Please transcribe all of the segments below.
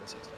16.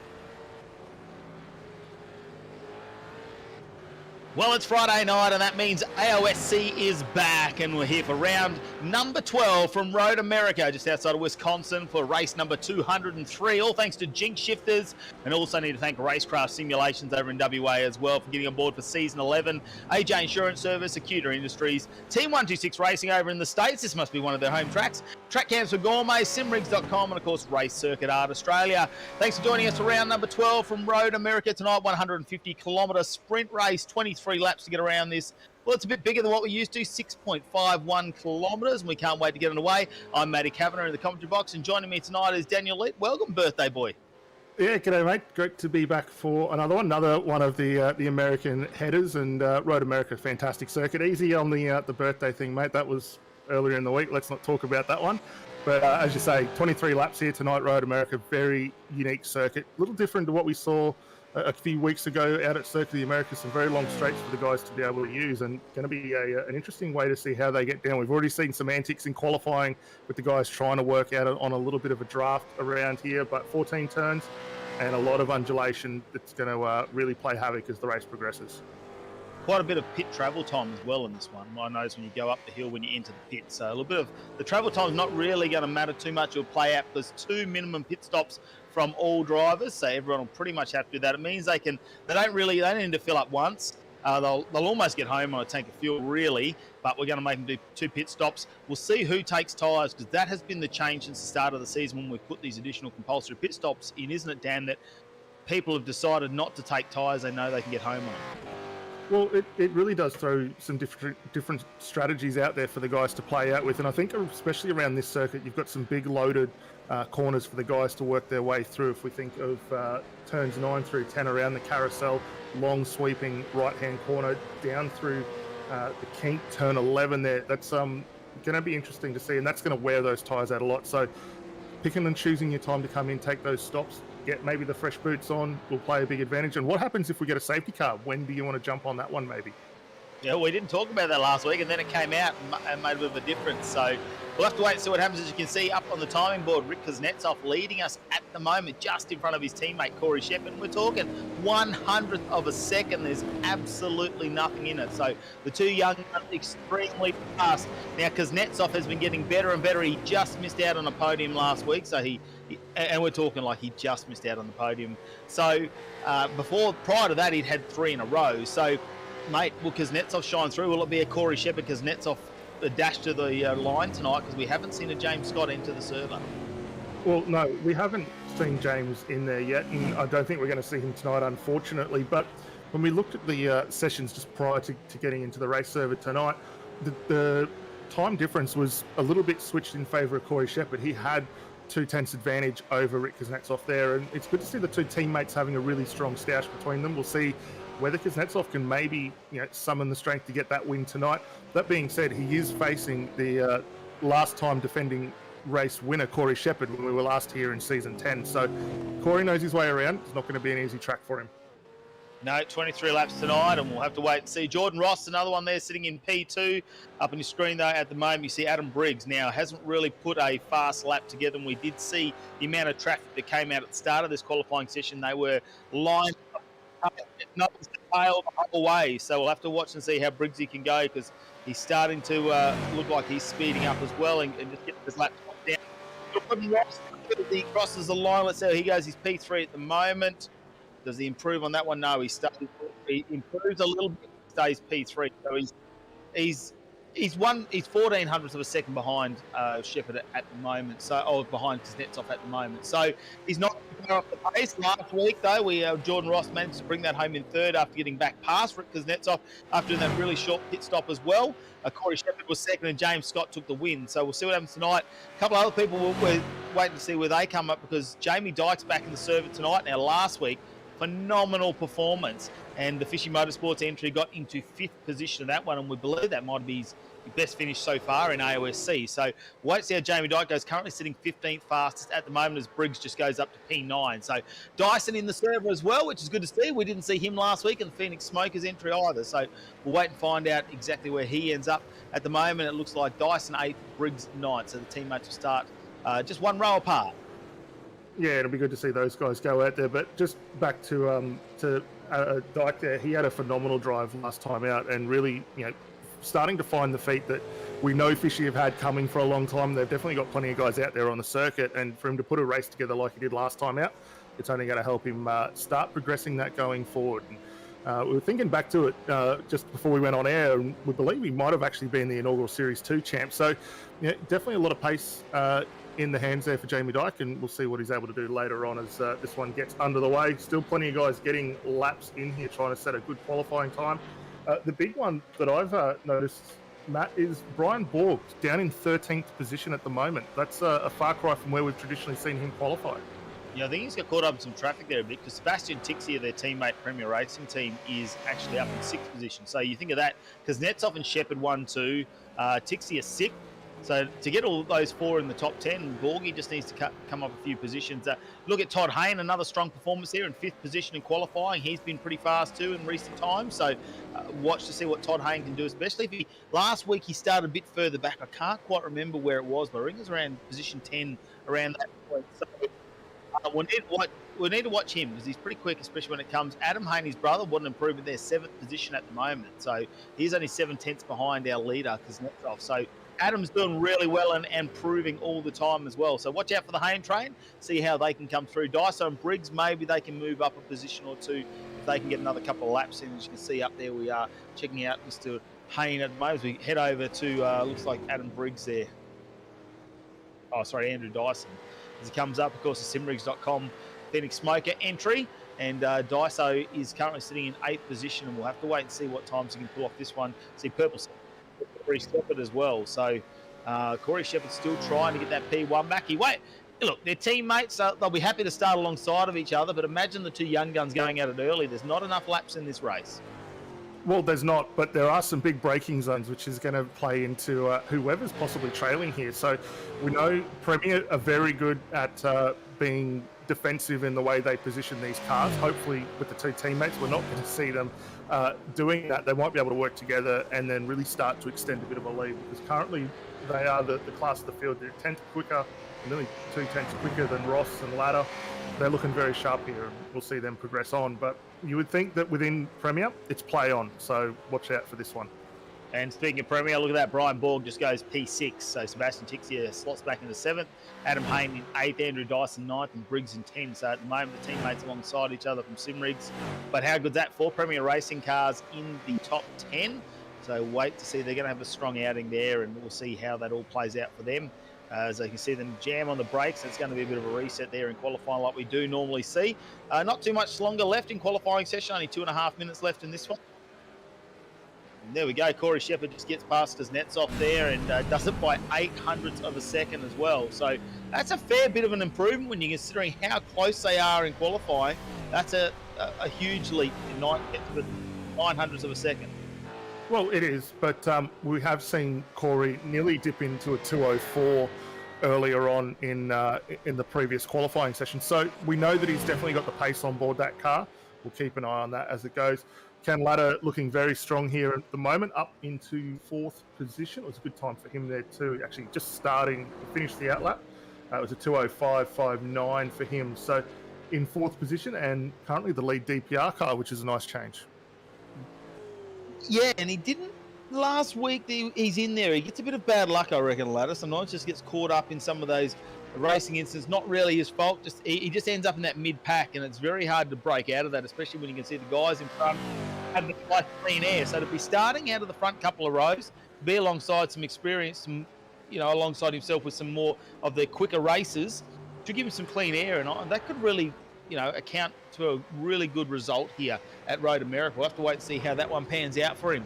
Well, it's Friday night, and that means AOSC is back, and we're here for round number 12 from Road America, just outside of Wisconsin, for race number 203. All thanks to Jinx Shifters, and also need to thank RaceKraft Simulations over in WA as well for getting on board for season 11. AJ Insurance Service, Acuta Industries, Team 126 Racing over in the States. This must be one of their home tracks. Track Cams for Gourmet, simrigs.com, and of course Race Circuit Art Australia. Thanks for joining us for round number 12 from Road America tonight. 150-kilometre sprint race, 23 laps to get around this. Well, it's a bit bigger than what we used to, 6.51 kilometres, and we can't wait to get underway. I'm Matty Kavanagh in the commentary box, and joining me tonight is Daniel Leet. Welcome, birthday boy. Yeah, g'day, mate. Great to be back for another one of the American headers, and Road America, fantastic circuit. Easy on the birthday thing, mate. That was earlier in the week. Let's not talk about that one. But as you say, 23 laps here tonight, Road America, very unique circuit. A little different to what we saw a few weeks ago out at Circuit of the Americas. Some very long straights for the guys to be able to use, and going to be an interesting way to see how they get down. We've already seen some antics in qualifying with the guys trying to work out on a little bit of a draft around here, but 14 turns and a lot of undulation that's going to really play havoc as the race progresses. Quite a bit of pit travel time as well in this one. I notice when you go up the hill when you enter the pit. So a little bit of the travel time is not really going to matter too much. It'll play out. There's 2 minimum pit stops from all drivers, so everyone will pretty much have to do that. It means they don't need to fill up once. They'll almost get home on a tank of fuel, really, but we're going to make them do 2 pit stops. We'll see who takes tyres, because that has been the change since the start of the season when we've put these additional compulsory pit stops in, isn't it, Dan, that people have decided not to take tyres they know they can get home on? Well, it really does throw some different strategies out there for the guys to play out with, and I think especially around this circuit, you've got some big loaded corners for the guys to work their way through. If we think of turns 9 through 10 around the carousel, long sweeping right-hand corner down through the kink, turn 11 there, that's going to be interesting to see, and that's going to wear those tyres out a lot. So picking and choosing your time to come in, take those stops, get maybe the fresh boots on, will play a big advantage. And what happens if we get a safety car? When do you want to jump on that one, maybe? Yeah, we didn't talk about that last week, and then it came out and made a bit of a difference. So we'll have to wait and see what happens. As you can see up on the timing board, Rick Kuznetsov leading us at the moment, just in front of his teammate Corey Shepard. We're talking 100th of a second. There's absolutely nothing in it. So the 2 young are extremely fast. Now, Kuznetsov has been getting better and better. He just missed out on a podium last week, so and we're talking like he just missed out on the podium. So prior to that, he'd had 3 in a row. So, mate, will Kuznetsov shine through? Will it be a Corey Shepard Kuznetsov dash to the line tonight? Because we haven't seen a James Scott enter the server. Well, no, we haven't seen James in there yet, and I don't think we're going to see him tonight, unfortunately. But when we looked at the sessions just prior to getting into the race server tonight, the time difference was a little bit switched in favour of Corey Shepard. He had 2/10 advantage over Rick Kuznetsov there, and it's good to see the 2 teammates having a really strong stoush between them. We'll see whether Kuznetsov can maybe summon the strength to get that win tonight. That being said, he is facing the last time defending race winner Corey Shepard when we were last here in season 10. So Corey knows his way around. It's not going to be an easy track for him. No, 23 laps tonight, and we'll have to wait and see. Jordan Ross, another one there sitting in P2. Up on your screen, though, at the moment, you see Adam Briggs. Now, hasn't really put a fast lap together, and we did see the amount of traffic that came out at the start of this qualifying session. They were lined up, nose to tail the whole way. So we'll have to watch and see how Briggsy can go, because he's starting to look like he's speeding up as well and just get his lap down. Jordan Ross, he crosses the line. Let's see how he goes. He's P3 at the moment. Does he improve on that one? No, he improves a little bit, stays P3. So he's 1400ths of a second behind Shepard at the moment. So behind Kuznetsov at the moment. So he's not off the pace. Last week though, Jordan Ross managed to bring that home in 3rd after getting back past Rick Kuznetsov after doing that really short pit stop as well. Corey Shepard was 2nd, and James Scott took the win. So we'll see what happens tonight. A couple of other people we're waiting to see where they come up, because Jamie Dyke's back in the server tonight. Now, last week, phenomenal performance, and the Fishy Motorsports entry got into 5th position in that one, and we believe that might be his best finish so far in AOSC. So we'll wait to see how Jamie Dyke goes. Currently sitting 15th fastest at the moment, as Briggs just goes up to P9. So Dyson in the server as well, which is good to see. We didn't see him last week in the Phoenix Smokers entry either. So we'll wait and find out exactly where he ends up. At the moment, it looks like Dyson 8th, Briggs 9th. So the teammates will start just 1 row apart. Yeah, it'll be good to see those guys go out there. But just back to Dyke there, he had a phenomenal drive last time out, and really, starting to find the feet that we know Fishy have had coming for a long time. They've definitely got plenty of guys out there on the circuit, and for him to put a race together like he did last time out, it's only going to help him start progressing that going forward. And we were thinking back to it just before we went on air, and we believe he might have actually been the inaugural Series 2 champ. So, definitely a lot of pace in the hands there for Jamie Dyke, and we'll see what he's able to do later on as this one gets under the way. Still plenty of guys getting laps in here trying to set a good qualifying time. The big one that I've noticed, Matt, is Brian Borg down in 13th position at the moment. That's a far cry from where we've traditionally seen him qualify. Yeah, I think he's got caught up in some traffic there a bit because Sebastian Tixier, their teammate Premier Racing team, is actually up in 6th position. So you think of that, because Netzoff and Shepherd 1-2, Tixier 6th. So to get all those 4 in the top 10, Borgie just needs to come up a few positions. Look at Todd Hayne, another strong performance here in 5th position in qualifying. He's been pretty fast too in recent times. So watch to see what Todd Hayne can do, especially if last week he started a bit further back. I can't quite remember where it was, but I think it was around position 10, around that point. So we'll need to watch him because he's pretty quick, especially when it comes. Adam Hayne, his brother, what an improvement there, 7th position at the moment. So he's only 7/10 behind our leader, Kuznetsov. So Adam's doing really well and proving all the time as well. So watch out for the Hayne train, see how they can come through. Dyson and Briggs, maybe they can move up a position or two if they can get another couple of laps in. As you can see up there, we are checking out Mr. Hayne at the moment. As we head over to, looks like Adam Briggs there. Oh, sorry, Andrew Dyson. As he comes up, of course, the simrigs.com Phoenix Smoker entry. And Dyso is currently sitting in 8th position, and we'll have to wait and see what times he can pull off this one. See, Purple Corey Shepherd as well. So Corey Shepherd's still trying to get that P1 back. Look, they're teammates, so they'll be happy to start alongside of each other, but imagine the 2 young guns going at it early. There's not enough laps in this race. Well, there's not, but there are some big braking zones, which is going to play into whoever's possibly trailing here. So we know Premier are very good at being defensive in the way they position these cars. Hopefully with the 2 teammates, we're not going to see them doing that. They might be able to work together and then really start to extend a bit of a lead, because currently they are the class of the field. They're 10th quicker, nearly 2/10 quicker than Ross and Ladder. They're looking very sharp here, and we'll see them progress on. But you would think that within Premier, it's play on. So watch out for this one. And speaking of Premier, look at that. Brian Borg just goes P6. So Sebastian Tixier slots back into 7th. Adam Hayne in 8th. Andrew Dyson 9th. And Briggs in 10th. So at the moment, the teammates alongside each other from Simrigs. But how good's that? 4 Premier Racing cars in the top 10. So wait to see. They're going to have a strong outing there, and we'll see how that all plays out for them. As you can see them jam on the brakes, it's going to be a bit of a reset there in qualifying like we do normally see. Not too much longer left in qualifying session, only 2.5 minutes left in this one. And there we go, Corey Shepherd just gets past his nets off there and does it by 0.08 of a second as well. So that's a fair bit of an improvement when you're considering how close they are in qualifying. That's a huge leap in 0.09 of a second. Well, it is, but we have seen Corey nearly dip into a 2:04 earlier on in the previous qualifying session. So we know that he's definitely got the pace on board that car. We'll keep an eye on that as it goes. Ken Ladder looking very strong here at the moment, up into 4th position. It was a good time for him there too, actually just starting to finish the outlap. It was a 2:05.59 for him. So in 4th position, and currently the lead DPR car, which is a nice change. Yeah, and he didn't last week. He's in there. He gets a bit of bad luck, I reckon, Ladder. Sometimes just gets caught up in some of those racing incidents. Not really his fault. He just ends up in that mid-pack, and it's very hard to break out of that, especially when you can see the guys in front have the clean air. So to be starting out of the front couple of rows, be alongside some experience, alongside himself with some more of the quicker races, to give him some clean air, and that could really account to a really good result here at Road America. We'll have to wait and see how that one pans out for him.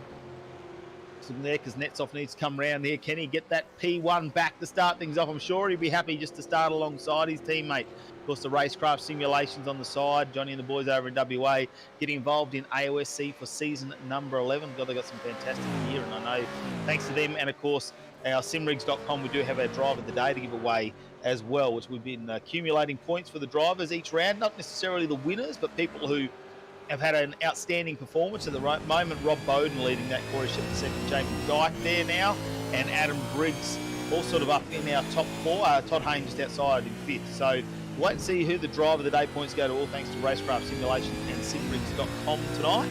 Sitting there because Netzoff needs to come around there. Can he get that P1 back to start things off? I'm sure he'd be happy just to start alongside his teammate. Of course, the RaceKraft Simulations on the side. Johnny and the boys over in WA getting involved in AOSC for season number 11. God, they got some fantastic gear, and I know thanks to them and, of course, our simrigs.com, we do have our drive of the day to give away as well, which we've been accumulating points for the drivers each round. Not necessarily the winners, but people who have had an outstanding performance. At the moment, Rob Bowden leading that, Corey Shepherd second, Jamie Dyke there now, and Adam Briggs all sort of up in our top 4. Todd Hayne just outside in 5th. So wait and see who the driver of the day points go to, all thanks to RaceKraft Simulations and simrigs.com tonight.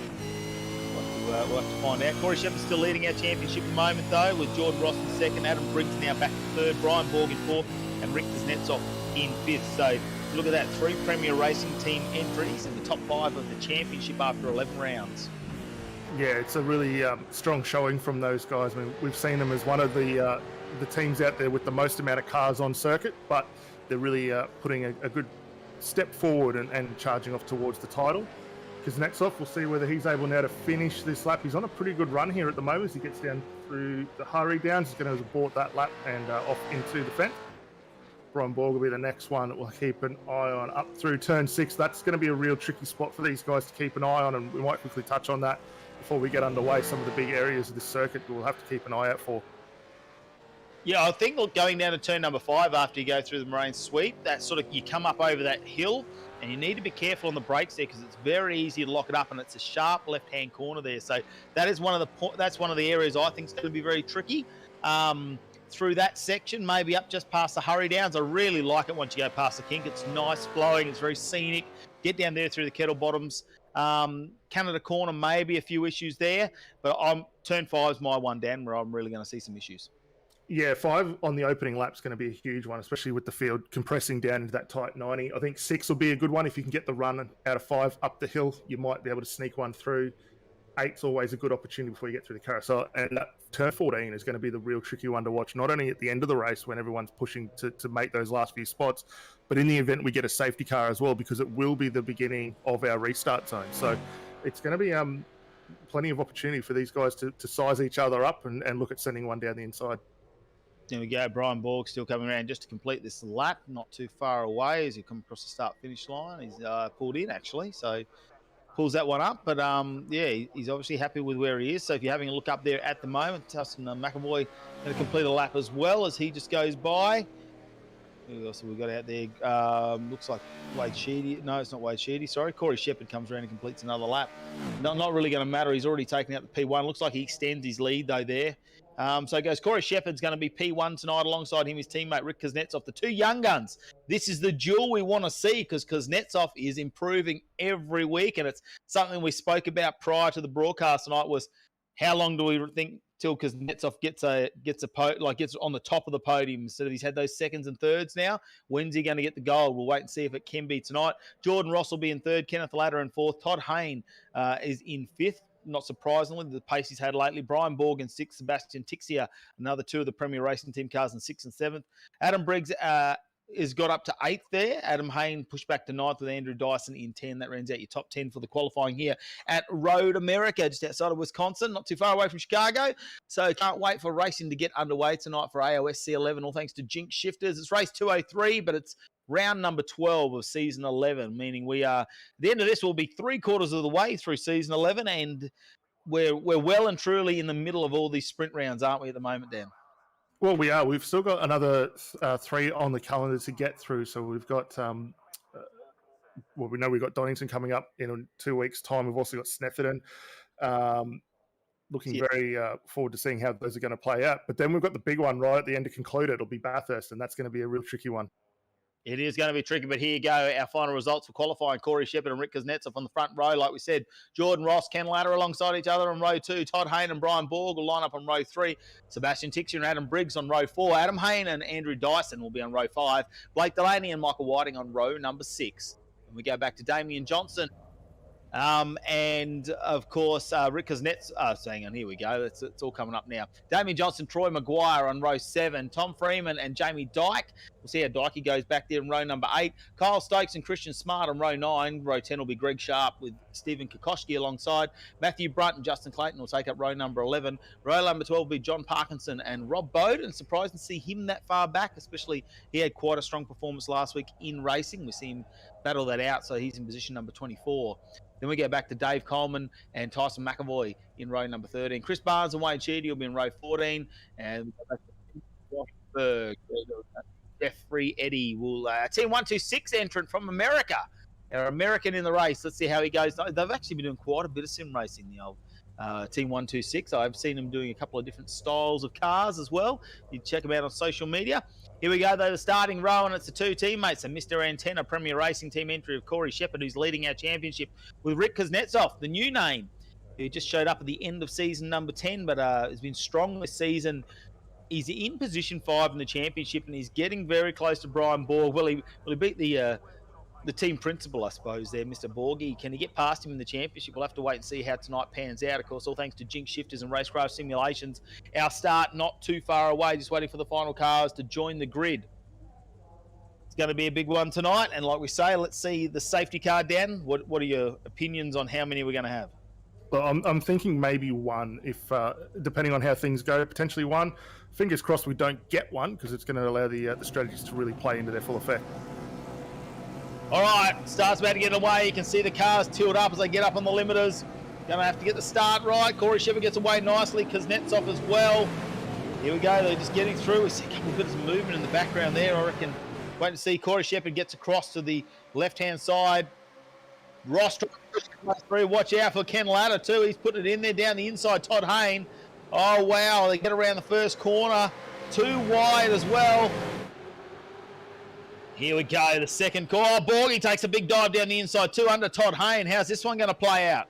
We'll have to find out. Corey Shepherd's still leading our championship at the moment, though, with Jordan Ross in second, Adam Briggs now back in third, Brian Borg in fourth, and Rick Kuznetsov in fifth. So look at that, 3 Premier Racing Team entries in the top 5 of the championship after 11 rounds. Yeah, it's a really strong showing from those guys. I mean, we've seen them as one of the teams out there with the most amount of cars on circuit, but they're really putting a good step forward and charging off towards the title. Kuznetsov, we'll see whether he's able now to finish this lap. He's on a pretty good run here at the moment as he gets down through the hurry downs. He's going to abort that lap and off into the fence. Brian Borg will be the next one that we'll keep an eye on up through turn 6. That's going to be a real tricky spot for these guys to keep an eye on, and we might quickly touch on that before we get underway. Some of the big areas of this circuit we'll have to keep an eye out for. Yeah, I think going down to turn number 5 after you go through the Marine Sweep, that sort of, you come up over that hill and you need to be careful on the brakes there because it's very easy to lock it up and it's a sharp left-hand corner there. So that is one of the areas I think is going to be very tricky. Through that section, maybe up just past the hurry downs. I really like it once you go past the kink. It's nice flowing, it's very scenic. Get down there through the kettle bottoms. Canada corner, maybe a few issues there, but turn 5 is my one, Dan, where I'm really going to see some issues. Yeah, 5 on the opening lap is going to be a huge one, especially with the field compressing down into that tight 90. I think 6 will be a good one. If you can get the run out of 5 up the hill, you might be able to sneak one through. 8's always a good opportunity before you get through the carousel. And that turn 14 is going to be the real tricky one to watch, not only at the end of the race when everyone's pushing to make those last few spots, but in the event we get a safety car as well, because it will be the beginning of our restart zone. So it's going to be plenty of opportunity for these guys to size each other up and look at sending one down the inside. There we go. Brian Borg still coming around just to complete this lap, not too far away as he comes across the start-finish line. He's pulled in, actually, so pulls that one up. But, yeah, he's obviously happy with where he is. So if you're having a look up there at the moment, Dustin McAvoy going to complete a lap as well as he just goes by. Who else have we got out there? Looks like Wade Sheedy. No, it's not Wade Sheedy. Sorry. Corey Shepherd comes around and completes another lap. Not really going to matter. He's already taken out the P1. Looks like he extends his lead, though, there. So it goes, Corey Shepherd's going to be P1 tonight alongside him, his teammate Rick Kuznetsov, the 2 young guns. This is the duel we want to see because Kuznetsov is improving every week, and it's something we spoke about prior to the broadcast tonight was how long do we think till Kuznetsov gets on the top of the podium instead of he's had those seconds and thirds now. When's he going to get the gold? We'll wait and see if it can be tonight. Jordan Ross will be in 3rd, Kenneth Ladder in 4th, Todd Hayne is in 5th. Not surprisingly, the pace he's had lately. Brian Borg in 6th, Sebastian Tixia, another 2 of the Premier Racing Team cars in 6th and 7th. Adam Briggs has got up to 8th there. Adam Hayne pushed back to 9th with Andrew Dyson in 10. That rounds out your top 10 for the qualifying here at Road America, just outside of Wisconsin, not too far away from Chicago. So can't wait for racing to get underway tonight for AOSC11, all thanks to Jinx Shifters. It's race 203, but it's round number 12 of season 11, meaning we are, at the end of this, we'll be 3/4 of the way through season 11, and we're well and truly in the middle of all these sprint rounds, aren't we, at the moment, Dan? Well, we are. We've still got another 3 on the calendar to get through. So we've got, we know we've got Donington coming up in 2 weeks' time. We've also got Snefferton. Looking very forward to seeing how those are going to play out. But then we've got the big one right at the end to conclude it. It'll be Bathurst, and that's going to be a real tricky one. It is going to be tricky, but here you go. Our final results for qualifying. Corey Shepherd and Rick Kuznetsov on the front row. Like we said, Jordan Ross, Ken Ladder alongside each other on row 2. Todd Hayne and Brian Borg will line up on row 3. Sebastian Tixia and Adam Briggs on row 4. Adam Hayne and Andrew Dyson will be on row 5. Blake Delaney and Michael Whiting on row number 6. And we go back to Damien Johnson. And of course, Rick Kuznetsov, hang on, here we go. It's all coming up now. Damien Johnson, Troy Maguire on row 7, Tom Freeman and Jamie Dyke. We'll see how Dykey goes back there in row number 8. Kyle Stokes and Christian Smart on row 9. Row 10 will be Greg Sharp with Stephen Kokoschki alongside. Matthew Brunt and Justin Clayton will take up row number 11. Row number 12 will be John Parkinson and Rob Bowden. Surprised to see him that far back, especially he had quite a strong performance last week in racing. We see him battle that out, so he's in position number 24. Then we go back to Dave Coleman and Tyson McAvoy in row number 13. Chris Barnes and Wayne Sheedy will be in row 14. And we go back to Washberg. Jeffrey Eddy will Team 126 entrant from America. Our American in the race. Let's see how he goes. They've actually been doing quite a bit of sim racing, the old Team 126. I've seen them doing a couple of different styles of cars as well. You check them out on social media. Here we go, though, the starting row, and it's the two teammates. So Mr. Antenna, Premier Racing Team entry of Corey Shepherd, who's leading our championship, with Rick Kuznetsov, the new name, who just showed up at the end of season number 10, but has been strong this season. He's in position 5 in the championship, and he's getting very close to Brian Borg. Will he beat the team principal, I suppose, there, Mr. Borgie? Can he get past him in the championship? We'll have to wait and see how tonight pans out. Of course, all thanks to Jinx Shifters and RaceKraft Simulations. Our start not too far away, just waiting for the final cars to join the grid. It's going to be a big one tonight, and like we say, let's see the safety car down. What are your opinions on how many we're going to have? Well, I'm thinking maybe one, if depending on how things go, potentially one. Fingers crossed we don't get one, because it's going to allow the strategies to really play into their full effect. All right, start's about to get away. You can see the cars tilt up as they get up on the limiters. Going to have to get the start right. Corey Shepherd gets away nicely. Kuznetsov as well. Here we go. They're just getting through. We see a couple of bits of movement in the background there. I reckon. Wait to see. Corey Shepherd gets across to the left-hand side. Ross through. Watch out for Ken Latta too. He's putting it in there down the inside. Todd Hayne. Oh, wow. They get around the first corner. Too wide as well. Here we go, the second corner. Oh, Borgie takes a big dive down the inside too under Todd Hayne. How's this one going to play out?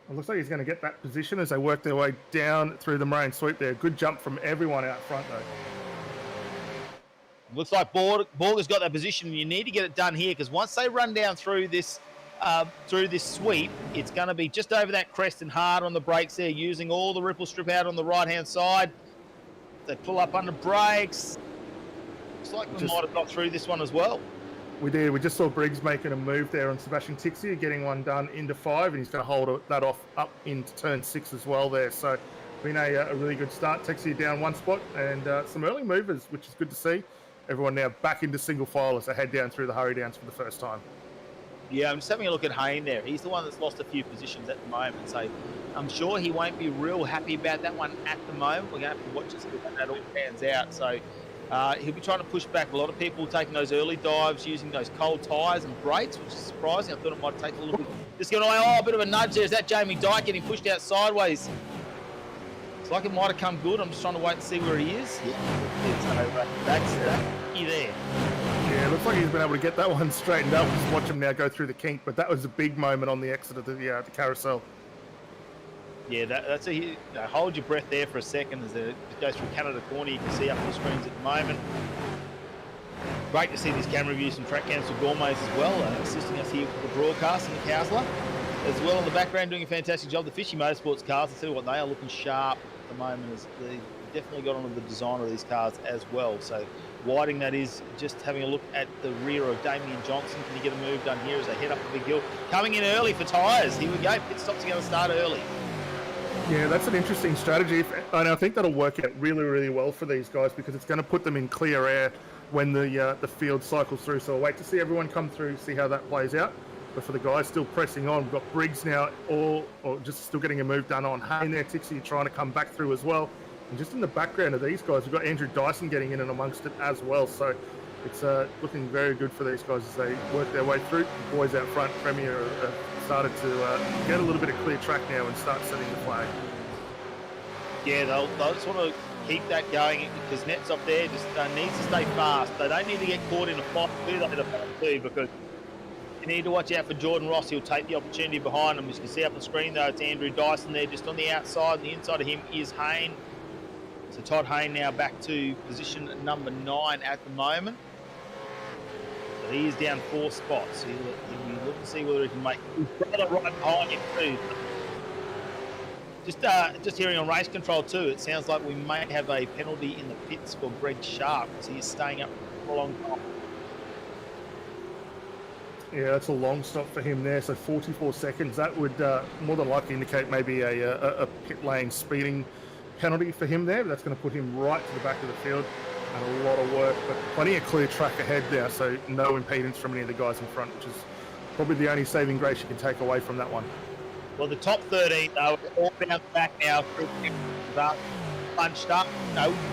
It looks like he's going to get that position as they work their way down through the main sweep there. Good jump from everyone out front though. Looks like Borg has got that position. You need to get it done here, because once they run down through this sweep, it's going to be just over that crest and hard on the brakes there, using all the ripple strip out on the right-hand side. They pull up under brakes. Looks like we might have got through this one as well. We did. We just saw Briggs making a move there on Sebastian Tixia, getting one done into 5, and he's going to hold that off up into turn 6 as well there. So, been a really good start. Tixia down one spot, and some early movers, which is good to see. Everyone now back into single file as they head down through the hurry downs for the first time. Yeah, I'm just having a look at Hayne there. He's the one that's lost a few positions at the moment, so I'm sure he won't be real happy about that one at the moment. We're going to have to watch and see how that all pans out. So he'll be trying to push back. A lot of people taking those early dives using those cold tyres and brakes, which is surprising. I thought it might take a little bit. Just going away. Oh, a bit of a nudge there. Is that Jamie Dyke getting pushed out sideways? It's like it might have come good. I'm just trying to wait and see where he is. Yeah, it's over. That's there. Yeah, it looks like he's been able to get that one straightened up. Just watch him now go through the kink, but that was a big moment on the exit of the carousel. Yeah, that's a hold your breath there for a second as it goes through Canada Corner. You can see up on the screens at the moment. Great to see these camera views from Track Council Gourmets as well, assisting us here with the broadcast and the Cowsler. As well in the background, doing a fantastic job. The Fishy Motorsports cars, I tell you what, they are looking sharp at the moment. As they definitely got onto the design of these cars as well. So Whiting, that is, just having a look at the rear of Damien Johnson. Can he get a move done here as they head up the big hill? Coming in early for tyres. Here we go. Pit stops are going to start early. Yeah, that's an interesting strategy, and I think that'll work out really, really well for these guys, because it's going to put them in clear air when the field cycles through. So I'll wait to see everyone come through, see how that plays out. But for the guys still pressing on, we've got Briggs now, or just still getting a move done on Hayne there. Tixie trying to come back through as well. And just in the background of these guys, we've got Andrew Dyson getting in and amongst it as well. So it's looking very good for these guys as they work their way through. The boys out front, Premier, started to get a little bit of clear track now and start setting the flag. Yeah, they'll just want to keep that going, because Nets up there just needs to stay fast. They don't need to get caught in a fight too, because you need to watch out for Jordan Ross. He'll take the opportunity behind him. As you can see up on the screen, though, it's Andrew Dyson there just on the outside. And the inside of him is Hayne. So Todd Hayne now back to position number 9 at the moment. So he is down 4 spots. So he'll look to see whether he can make his brother right behind him too. Just hearing on race control too, it sounds like we may have a penalty in the pits for Greg Sharp, because he is staying up for a long time. Yeah, that's a long stop for him there. So 44 seconds. That would more than likely indicate maybe a pit lane speeding penalty for him there. But that's going to put him right to the back of the field, and a lot of work. But plenty of clear track ahead now, so no impedance from any of the guys in front, which is probably the only saving grace you can take away from that one. Well, the top 13, though, all bounced back now, punched up,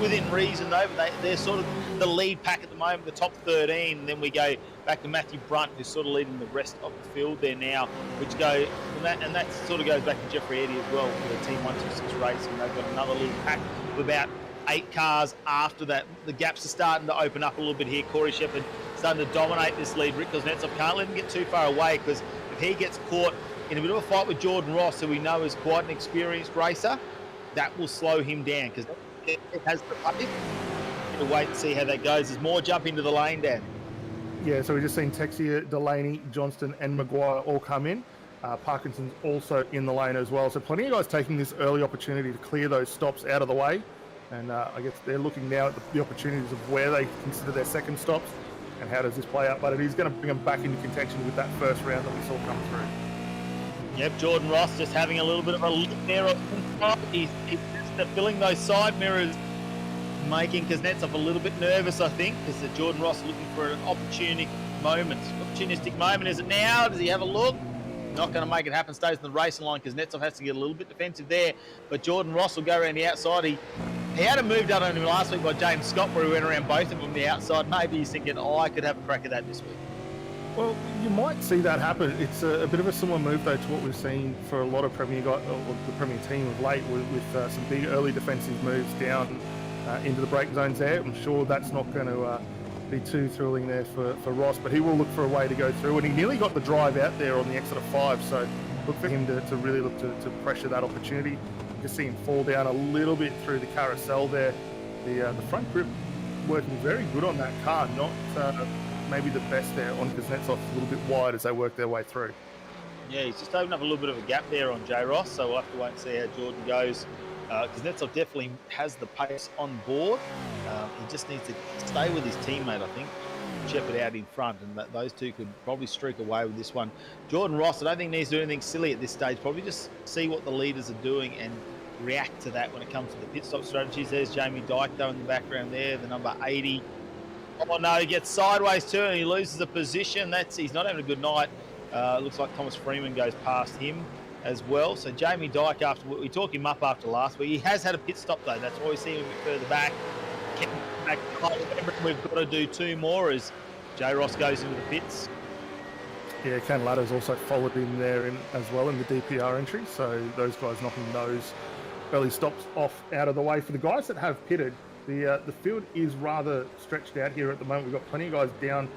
within reason, though, but they're sort of the lead pack at the moment, the top 13, and then we go back to Matthew Brunt, who's sort of leading the rest of the field there now, and that sort of goes back to Jeffrey Eddy as well for the Team 126 Racing. They've got another lead pack of about 8 cars after that. The gaps are starting to open up a little bit here. Corey Shepherd starting to dominate this lead. Rick Kuznetsov can't let him get too far away, because if he gets caught in a bit of a fight with Jordan Ross, who we know is quite an experienced racer, that will slow him down, because it has the pace. We'll wait and see how that goes. There's more jump into the lane, Dan. Yeah, so we've just seen Texier, Delaney, Johnston and Maguire all come in. Parkinson's also in the lane as well. So plenty of guys taking this early opportunity to clear those stops out of the way. And I guess they're looking now at the opportunities of where they consider their second stops and how does this play out. But it is going to bring them back into contention with that first round that we saw come through. Yep, Jordan Ross just having a little bit of a look there on the side. He's just filling those side mirrors, making Kuznetsov a little bit nervous, I think, because Jordan Ross looking for an opportunistic moment. Is it now? Does he have a look? Not going to make it happen. Stays in the racing line. Kuznetsov has to get a little bit defensive there, but Jordan Ross will go around the outside. He had a move done on him last week by James Scott, where he went around both of them on the outside. Maybe he's thinking, I could have a crack at that this week. Well, you might see that happen. It's a bit of a similar move, though, to what we've seen for a lot of Premier guys, or the Premier team of late, with some big early defensive moves down into the break zones there. I'm sure that's not going to be too thrilling there for Ross, but he will look for a way to go through, and he nearly got the drive out there on the exit of 5, so look for him to really look to pressure that opportunity. You can see him fall down a little bit through the carousel there. The front grip working very good on that car, not maybe the best there on Kuznetsov, a little bit wide as they work their way through. Yeah, he's just opened up a little bit of a gap there on J. Ross, so we'll have to wait and see how Jordan goes. Kuznetsov definitely has the pace on board. He just needs to stay with his teammate, I think. Shepherd out in front, and those two could probably streak away with this one. Jordan Ross, I don't think needs to do anything silly at this stage. Probably just see what the leaders are doing and react to that when it comes to the pit stop strategies. There's Jamie Dyke, though, in the background there, the number 80. Oh, no, he gets sideways too, and he loses the position. He's not having a good night. Looks like Thomas Freeman goes past him as well. So Jamie Dyke, after we talked him up after last week, he has had a pit stop, though. That's why we see him a bit further back. We've got to do 2 more as J. Ross goes into the pits. Yeah, Ken Ladder's also followed him there as well in the DPR entry, so those guys knocking those early stops off out of the way. For the guys that have pitted, the field is rather stretched out here at the moment. We've got plenty of guys down,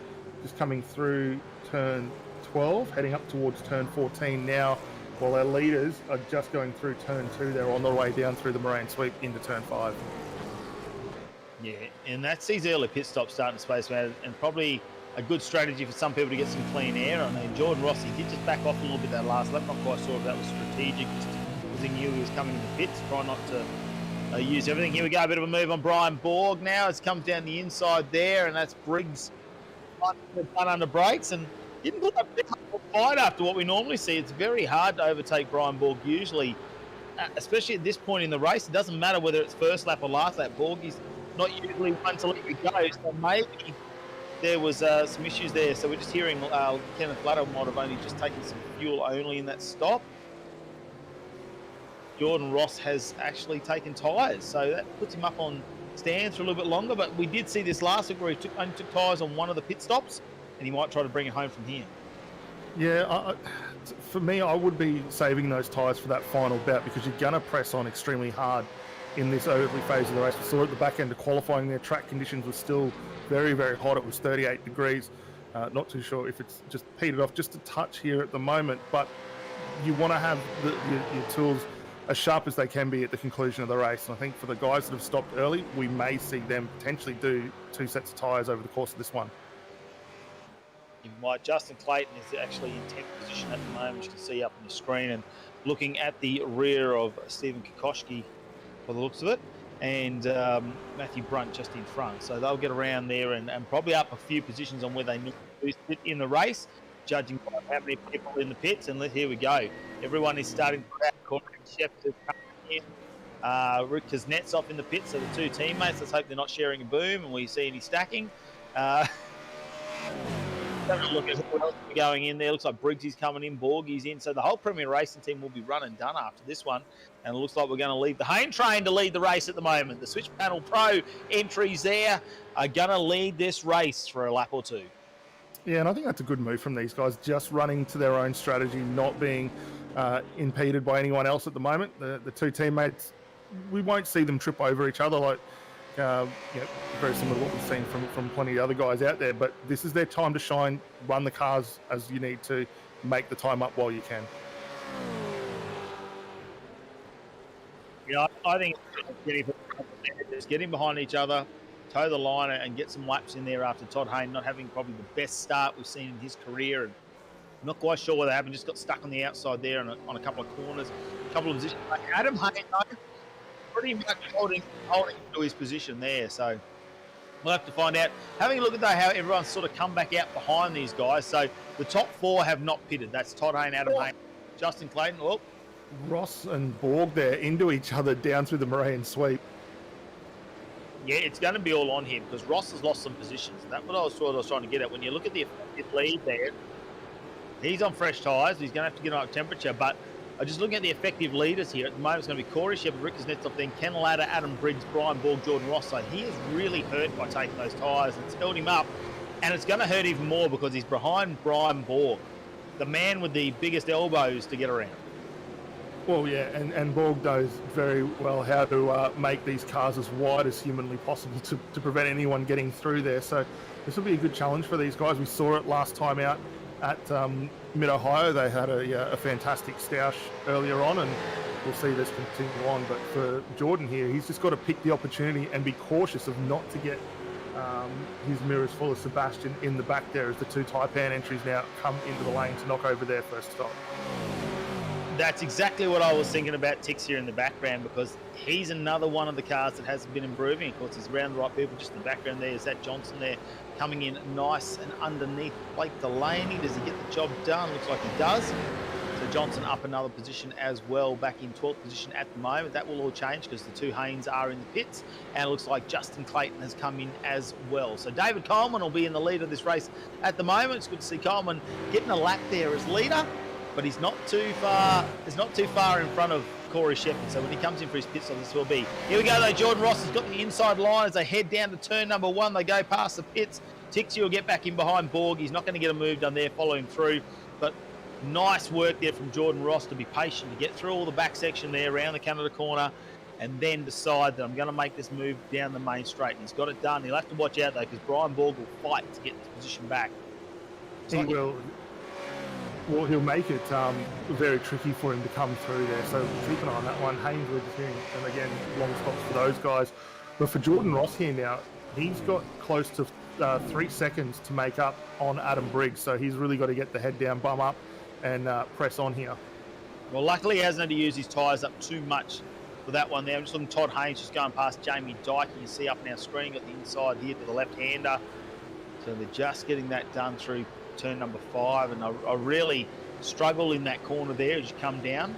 just coming through turn 12, heading up towards turn 14 now, while our leaders are just going through turn 2. They're on their way down through the Moraine Sweep into turn 5. Yeah, and that's these early pit stops starting to space out, and probably a good strategy for some people to get some clean air. I mean, Jordan Ross, he did just back off a little bit that last lap. Not quite sure if that was strategic, just because he knew he was coming in the pits, try not to use everything. Here we go, a bit of a move on Brian Borg now. It comes down the inside there, and that's Briggs done under brakes, and didn't put up a fight after what we normally see. It's very hard to overtake Brian Borg usually, especially at this point in the race. It doesn't matter whether it's first lap or last lap. Borg is not usually one to let you go, so maybe there was some issues there. So we're just hearing Kenneth Ladder might have only just taken some fuel only in that stop. Jordan Ross has actually taken tyres, so that puts him up on stands for a little bit longer, but we did see this last week where he only took tyres on one of the pit stops, and he might try to bring it home from here. Yeah, for me, I would be saving those tyres for that final bout, because you're going to press on extremely hard in this early phase of the race. We saw at the back end of qualifying their track conditions were still very, very hot. It was 38 degrees. Not too sure if it's just petered off just a touch here at the moment, but you want to have your tools as sharp as they can be at the conclusion of the race. And I think for the guys that have stopped early, we may see them potentially do 2 sets of tyres over the course of this one. Justin Clayton is actually in 10th position at the moment, you can see up on the screen, and looking at the rear of Stephen Kokoschki by the looks of it, and Matthew Brunt just in front. So they'll get around there and probably up a few positions on where they need to sit in the race, judging by how many people are in the pits. And here we go. Everyone is starting to out. Corey Shepherd coming in. Rick Kuznetsov in the pits, so the 2 teammates. Let's hope they're not sharing a boom and we see any stacking. Having a look at who else is going in there. Looks like Briggs is coming in, Borgie's in. So the whole Premier Racing team will be run and done after this one. And it looks like we're going to leave the Hayne train to lead the race at the moment. The Switch Panel Pro entries there are going to lead this race for a lap or 2. Yeah, and I think that's a good move from these guys, just running to their own strategy, not being impeded by anyone else at the moment. The 2 teammates we won't see them trip over each other like very similar to what we've seen from plenty of other guys out there. But this is their time to shine. Run the cars as you need to, make the time up while you can. Yeah, I think just getting behind each other, toe the line, and get some laps in there after Todd Hayne not having probably the best start we've seen in his career. And I'm not quite sure what happened. Just got stuck on the outside there on a couple of corners, a couple of positions. Adam Hayne, though, pretty much holding to his position there. So we'll have to find out. Having a look at how everyone's sort of come back out behind these guys. So the top four have not pitted. That's Todd Hayne, Adam Hayne, Justin Clayton. Oh, Ross and Borg there into each other down through the Moraine sweep. Yeah, it's going to be all on him because Ross has lost some positions. That's what I was trying to get at. When you look at the effective lead there, he's on fresh tyres. He's going to have to get on temperature. But just looking at the effective leaders here, at the moment it's going to be Corey Shepherd, Rick Kuznetsov, then Ken Latta, Adam Briggs, Brian Borg, Jordan Ross. So he is really hurt by taking those tyres. It's held him up. And it's going to hurt even more because he's behind Brian Borg, the man with the biggest elbows to get around. Well, yeah, and Borg knows very well how to make these cars as wide as humanly possible to prevent anyone getting through there. So this will be a good challenge for these guys. We saw it last time out at Mid-Ohio. They had a fantastic stoush earlier on, and we'll see this continue on. But for Jordan here, he's just got to pick the opportunity and be cautious of not to get his mirrors full of Sebastian in the back there as the two Taipan entries now come into the lane to knock over their first stop. That's exactly what I was thinking about Tix here in the background, because he's another one of the cars that hasn't been improving. Of course, he's around the right people. Just in the background there is that Johnson there coming in nice and underneath Blake Delaney. Does he get the job done? Looks like he does. So Johnson up another position as well, back in 12th position at the moment. That will all change because the two Haynes are in the pits, and it looks like Justin Clayton has come in as well. So David Coleman will be in the lead of this race at the moment. It's good to see Coleman getting a lap there as leader, but he's not too far. He's not too far in front of Corey Shepherd. So when he comes in for his pit stop, this will be. Here we go though. Jordan Ross has got the inside line as they head down to turn number 1. They go past the pits. Tixie will get back in behind Borg. He's not going to get a move done there. Follow him through, but nice work there from Jordan Ross to be patient, to get through all the back section there around the Canada corner, and then decide that I'm going to make this move down the main straight. And he's got it done. He'll have to watch out though, because Brian Borg will fight to get this position back. He will. Well, he'll make it very tricky for him to come through there. So keep an eye on that one. Haynes with him, and again, long stops for those guys. But for Jordan Ross here now, he's got close to 3 seconds to make up on Adam Briggs. So he's really got to get the head down, bum up, and press on here. Well, luckily he hasn't had to use his tyres up too much for that one there. I'm just looking, Todd Haynes just going past Jamie Dyke. You see up in our screen, got the inside here to the left-hander. So they're just getting that done through turn number 5, and I really struggle in that corner there as you come down.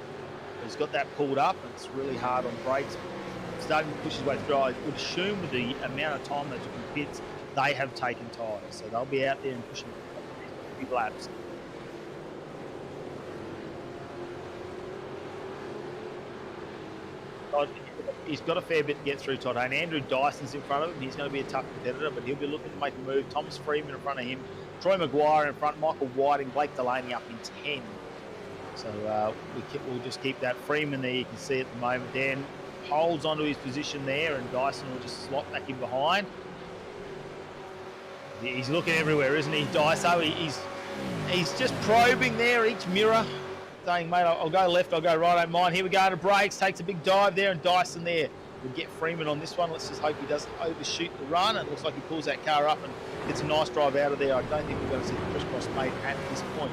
He's got that pulled up, and it's really hard on brakes. Starting to push his way through. I would assume with the amount of time they took in pits, they have taken tyres, so they'll be out there and pushing big laps. He's got a fair bit to get through, Todd. And Andrew Dyson's in front of him. He's going to be a tough competitor, but he'll be looking to make a move. Thomas Freeman in front of him. Troy Maguire in front. Michael Whiting, Blake Delaney up in 10. So we'll just keep that. Freeman there, you can see at the moment. Dan holds onto his position there, and Dyson will just slot back in behind. He's looking everywhere, isn't he, Dyso? He's just probing there, each mirror, saying, mate, I'll go left, I'll go right, I don't mind. Here we go to brakes, takes a big dive there, and Dyson there will get Freeman on this one. Let's just hope he doesn't overshoot the run. It looks like he pulls that car up and gets a nice drive out of there. I don't think we're going to see the crisscross made at this point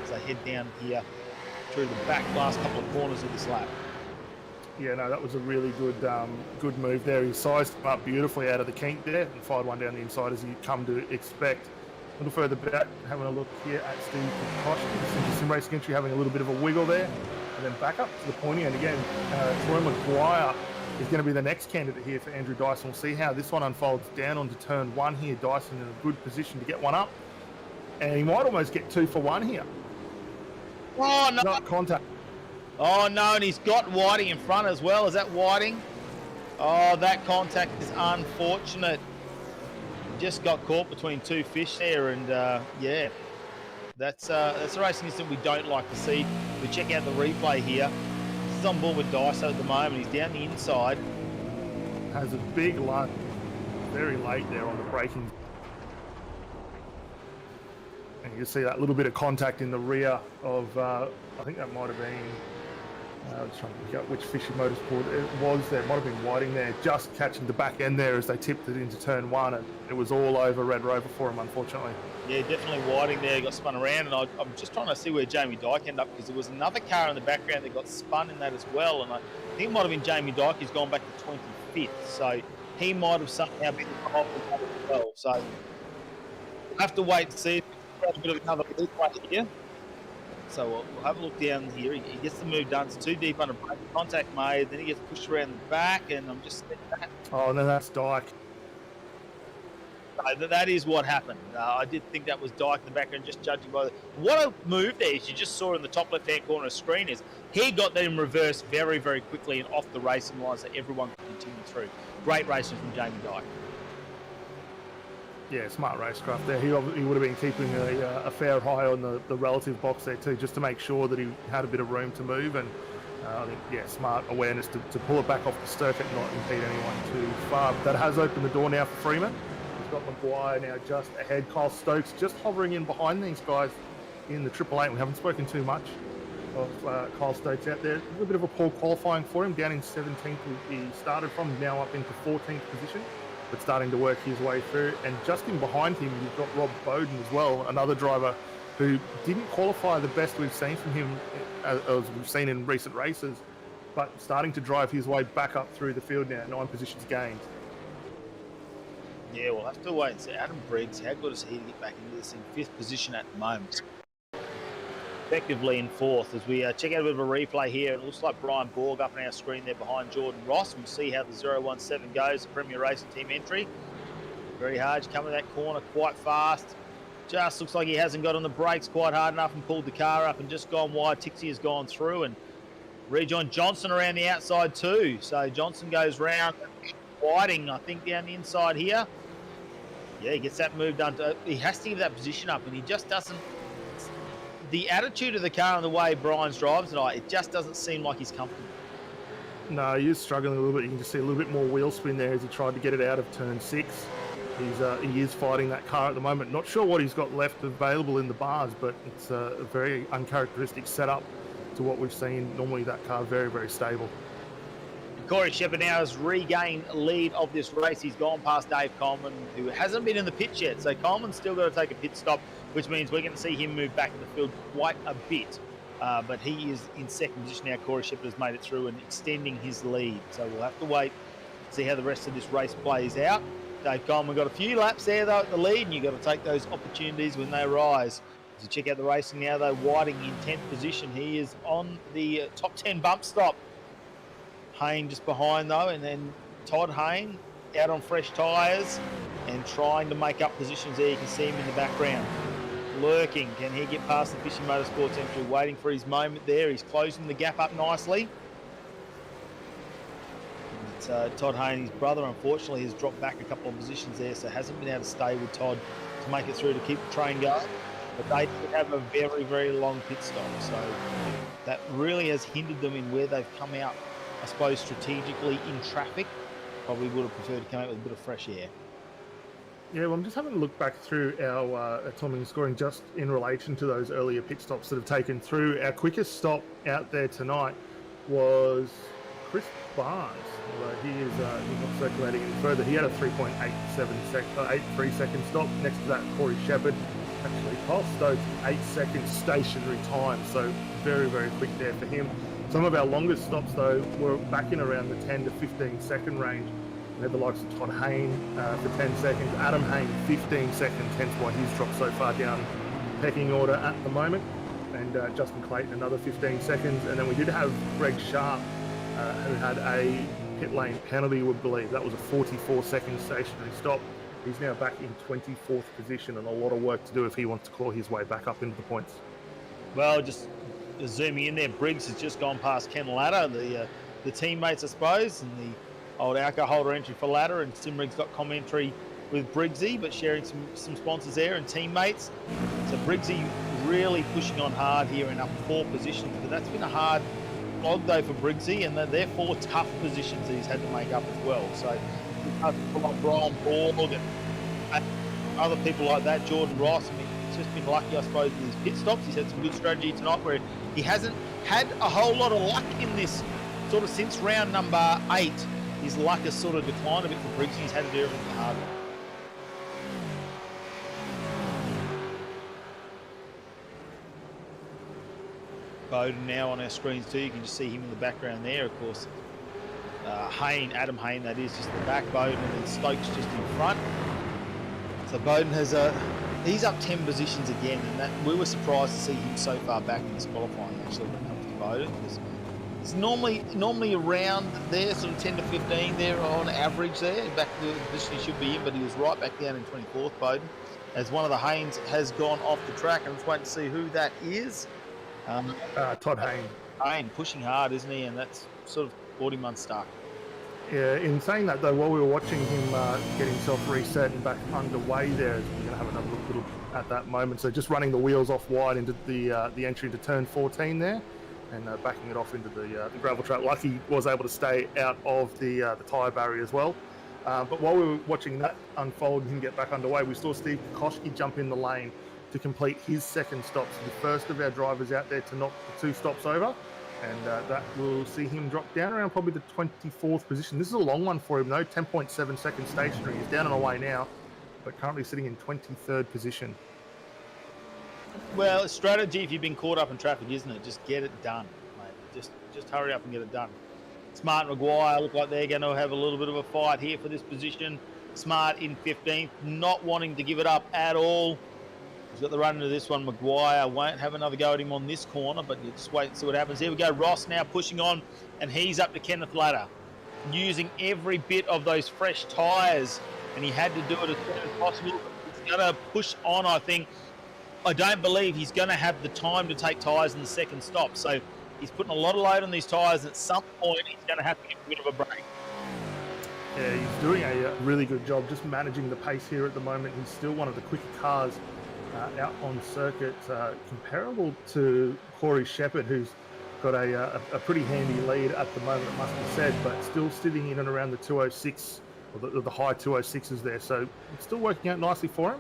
as they head down here through the back last couple of corners of this lap. Yeah, no, that was a really good move there. He sized him up beautifully out of the kink there and fired one down the inside as you come to expect. A little further back, having a look here at Steve Kokoschki, Sim Racing Entry, having a little bit of a wiggle there, and then back up to the pointy end again. Troy Maguire is going to be the next candidate here for Andrew Dyson. We'll see how this one unfolds down onto turn 1 here. Dyson in a good position to get one up, and he might almost get 2 for 1 here. Oh no! Not contact. Oh no, and he's got Whiting in front as well. Is that Whiting? Oh, that contact is unfortunate. Just got caught between two fish there, and yeah, that's a racing incident we don't like to see. We check out the replay here. is on board with Dyson at the moment. He's down the inside. Has a big lunge very late there on the braking. And you can see that little bit of contact in the rear of, I think that might have been, I was trying to pick out which Fisher Motorsport it was there. It might have been Whiting there, just catching the back end there as they tipped it into turn one, and it was all over Red Rover for him, unfortunately. Yeah, definitely Whiting there, got spun around, and I'm just trying to see where Jamie Dyke ended up, because there was another car in the background that got spun in that as well, and I think it might have been Jamie Dyke who's gone back to 25th, so he might have somehow been off the top as well. So we'll have to wait and see. A bit of another loop right here. So we'll have a look down here. He gets the move done. It's too deep under brake, contact made. Then he gets pushed around the back, and I'm just seeing that. Oh, and then that's Dyke. So that is what happened. I did think that was Dyke in the background, just judging by what a move there is. You just saw in the top left-hand corner of the screen is he got that in reverse very, very quickly and off the racing line so everyone could continue through. Great racing from Jamie Dyke. Yeah, smart racecraft there. He would have been keeping a fair eye on the relative box there too, just to make sure that he had a bit of room to move. And I think, yeah, smart awareness to pull it back off the circuit and not impede anyone too far. That has opened the door now for Freeman. He's got Maguire now just ahead. Kyle Stokes just hovering in behind these guys in the Triple Eight. We haven't spoken too much of Kyle Stokes out there. A little bit of a poor qualifying for him. Down in 17th he started from, now up into 14th position, but starting to work his way through. And just in behind him, you've got Rob Bowden as well, another driver who didn't qualify the best we've seen from him as we've seen in recent races, but starting to drive his way back up through the field now, 9 positions gained. Yeah, we'll have to wait and see. Adam Briggs, how good is he to get back into this in 5th position at the moment? Effectively in 4th. As we check out a bit of a replay here, it looks like Brian Borg up on our screen there behind Jordan Ross. We'll see how the 017 goes, the Premier Racing Team entry. Very hard, coming that corner quite fast. Just looks like he hasn't got on the brakes quite hard enough and pulled the car up and just gone wide. Tixie has gone through and rejoined Johnson around the outside too. So Johnson goes round. Whiting, I think, down the inside here. Yeah, he gets that move done. He has to give that position up, and he just doesn't. The attitude of the car and the way Brian's drives tonight, it just doesn't seem like he's comfortable. No, he is struggling a little bit. You can just see a little bit more wheel spin there as he tried to get it out of turn 6. He is fighting that car at the moment. Not sure what he's got left available in the bars, but it's a very uncharacteristic setup to what we've seen. Normally that car very, very stable. Corey Shepherd now has regained lead of this race. He's gone past Dave Coleman, who hasn't been in the pits yet. So Coleman's still got to take a pit stop, which means we're going to see him move back in the field quite a bit. But he is in 2nd position now. Corey Shepherd has made it through and extending his lead. So we'll have to wait and see how the rest of this race plays out. Dave Coleman got a few laps there, though, at the lead, and you've got to take those opportunities when they arise. As you check out the racing now, though, Whiting in 10th position. He is on the top 10 bump stop. Hayne just behind though, and then Todd Hayne out on fresh tyres and trying to make up positions there. You can see him in the background lurking. Can he get past the Fisher Motorsports entry? Waiting for his moment there. He's closing the gap up nicely. It's, Todd Hayne, his brother, unfortunately has dropped back a couple of positions there, so hasn't been able to stay with Todd to make it through to keep the train going. But they did have a very, very long pit stop, so that really has hindered them in where they've come out. I suppose strategically in traffic, probably would have preferred to come out with a bit of fresh air. Yeah, well, I'm just having a look back through our timing and scoring just in relation to those earlier pit stops that have taken through. Our quickest stop out there tonight was Chris Barnes, although he is he's not circulating any further. He had a 83 second stop. Next to that, Corey Shepherd. Actually, Kyle Stokes, 8 seconds stationary time, so very, very quick there for him. Some of our longest stops, though, were back in around the 10 to 15 second range. We had the likes of Todd Hayne for 10 seconds, Adam Hayne 15 seconds, hence why he's dropped so far down pecking order at the moment. And Justin Clayton another 15 seconds. And then we did have Greg Sharp, who had a pit lane penalty, we believe. That was a 44-second stationary stop. He's now back in 24th position and a lot of work to do if he wants to claw his way back up into the points. Well, just zooming in there, Briggs has just gone past Ken Latter, the teammates, I suppose, and the old alcohol holder entry for Latter, and Simrig's got commentary with Briggsy, but sharing some sponsors there and teammates. So Briggsy really pushing on hard here in up 4 positions, but that's been a hard slog though for Briggsy, and they're 4 tough positions that he's had to make up as well. So he's had to pull on Brian Borg and other people like that, Jordan Ross. I mean, he's just been lucky, I suppose, with his pit stops. He's had some good strategy tonight where he hasn't had a whole lot of luck in this sort of since round number 8. His luck has sort of declined a bit for Briggsy. He's had to do everything the hard way. Bowden now on our screens too. You can just see him in the background there, of course. Adam Hayne, that is, just the back. Bowden, and then Stokes just in front. So Bowden has he's up 10 positions again, and that we were surprised to see him so far back in this qualifying actually when it comes to Bowden, because it's normally around there, sort of 10 to 15 there on average there, back to the position he should be in, but he was right back down in 24th, Bowden, as one of the Haynes has gone off the track. I'm just waiting to see who that is. Todd Hayne. Hayne pushing hard, isn't he? And that's sort of brought him unstuck. Yeah, in saying that though, while we were watching him get himself reset and back underway there, we're going to have another look at that moment. So just running the wheels off wide into the entry into turn 14 there, and backing it off into the gravel track. Lucky was able to stay out of the tyre barrier as well. But while we were watching that unfold and him get back underway, we saw Steve Kokoschke jump in the lane to complete his second stop. So the first of our drivers out there to knock the 2 stops over. And that will see him drop down around probably the 24th position. This is a long one for him though, 10.7 seconds stationary. He's down and away now, but currently sitting in 23rd position. Well, strategy if you've been caught up in traffic, isn't it? Just get it done, mate. Just hurry up and get it done. Smart and Maguire look like they're going to have a little bit of a fight here for this position. Smart in 15th, not wanting to give it up at all. He's got the run into this one. Maguire won't have another go at him on this corner, but you just wait and see what happens. Here we go. Ross now pushing on, and he's up to Kenneth Ladder, using every bit of those fresh tyres, and he had to do it as soon as possible. He's going to push on, I think. I don't believe he's going to have the time to take tyres in the second stop, so he's putting a lot of load on these tyres, and at some point he's going to have to give a bit of a break. Yeah, he's doing a really good job just managing the pace here at the moment. He's still one of the quicker cars out on circuit, comparable to Corey Shepherd, who's got a pretty handy lead at the moment, it must be said, but still sitting in and around the 206, or the high 206s there. So it's still working out nicely for him.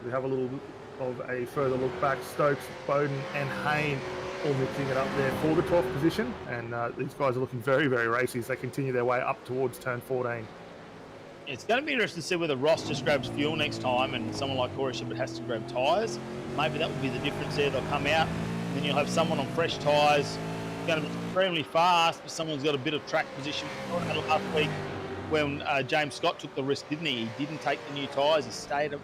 We have a little bit of a further look back. Stokes, Bowden and Hayne all mixing it up there for the 12th position, and these guys are looking very, very racy as they continue their way up towards turn 14. It's going to be interesting to see whether Ross just grabs fuel next time and someone like Corey Shepherd has to grab tyres. Maybe that would be the difference there. They'll come out, and then you'll have someone on fresh tyres, going to be extremely fast, but someone's got a bit of track position. Last week when James Scott took the risk, didn't he? He didn't take the new tyres. He stayed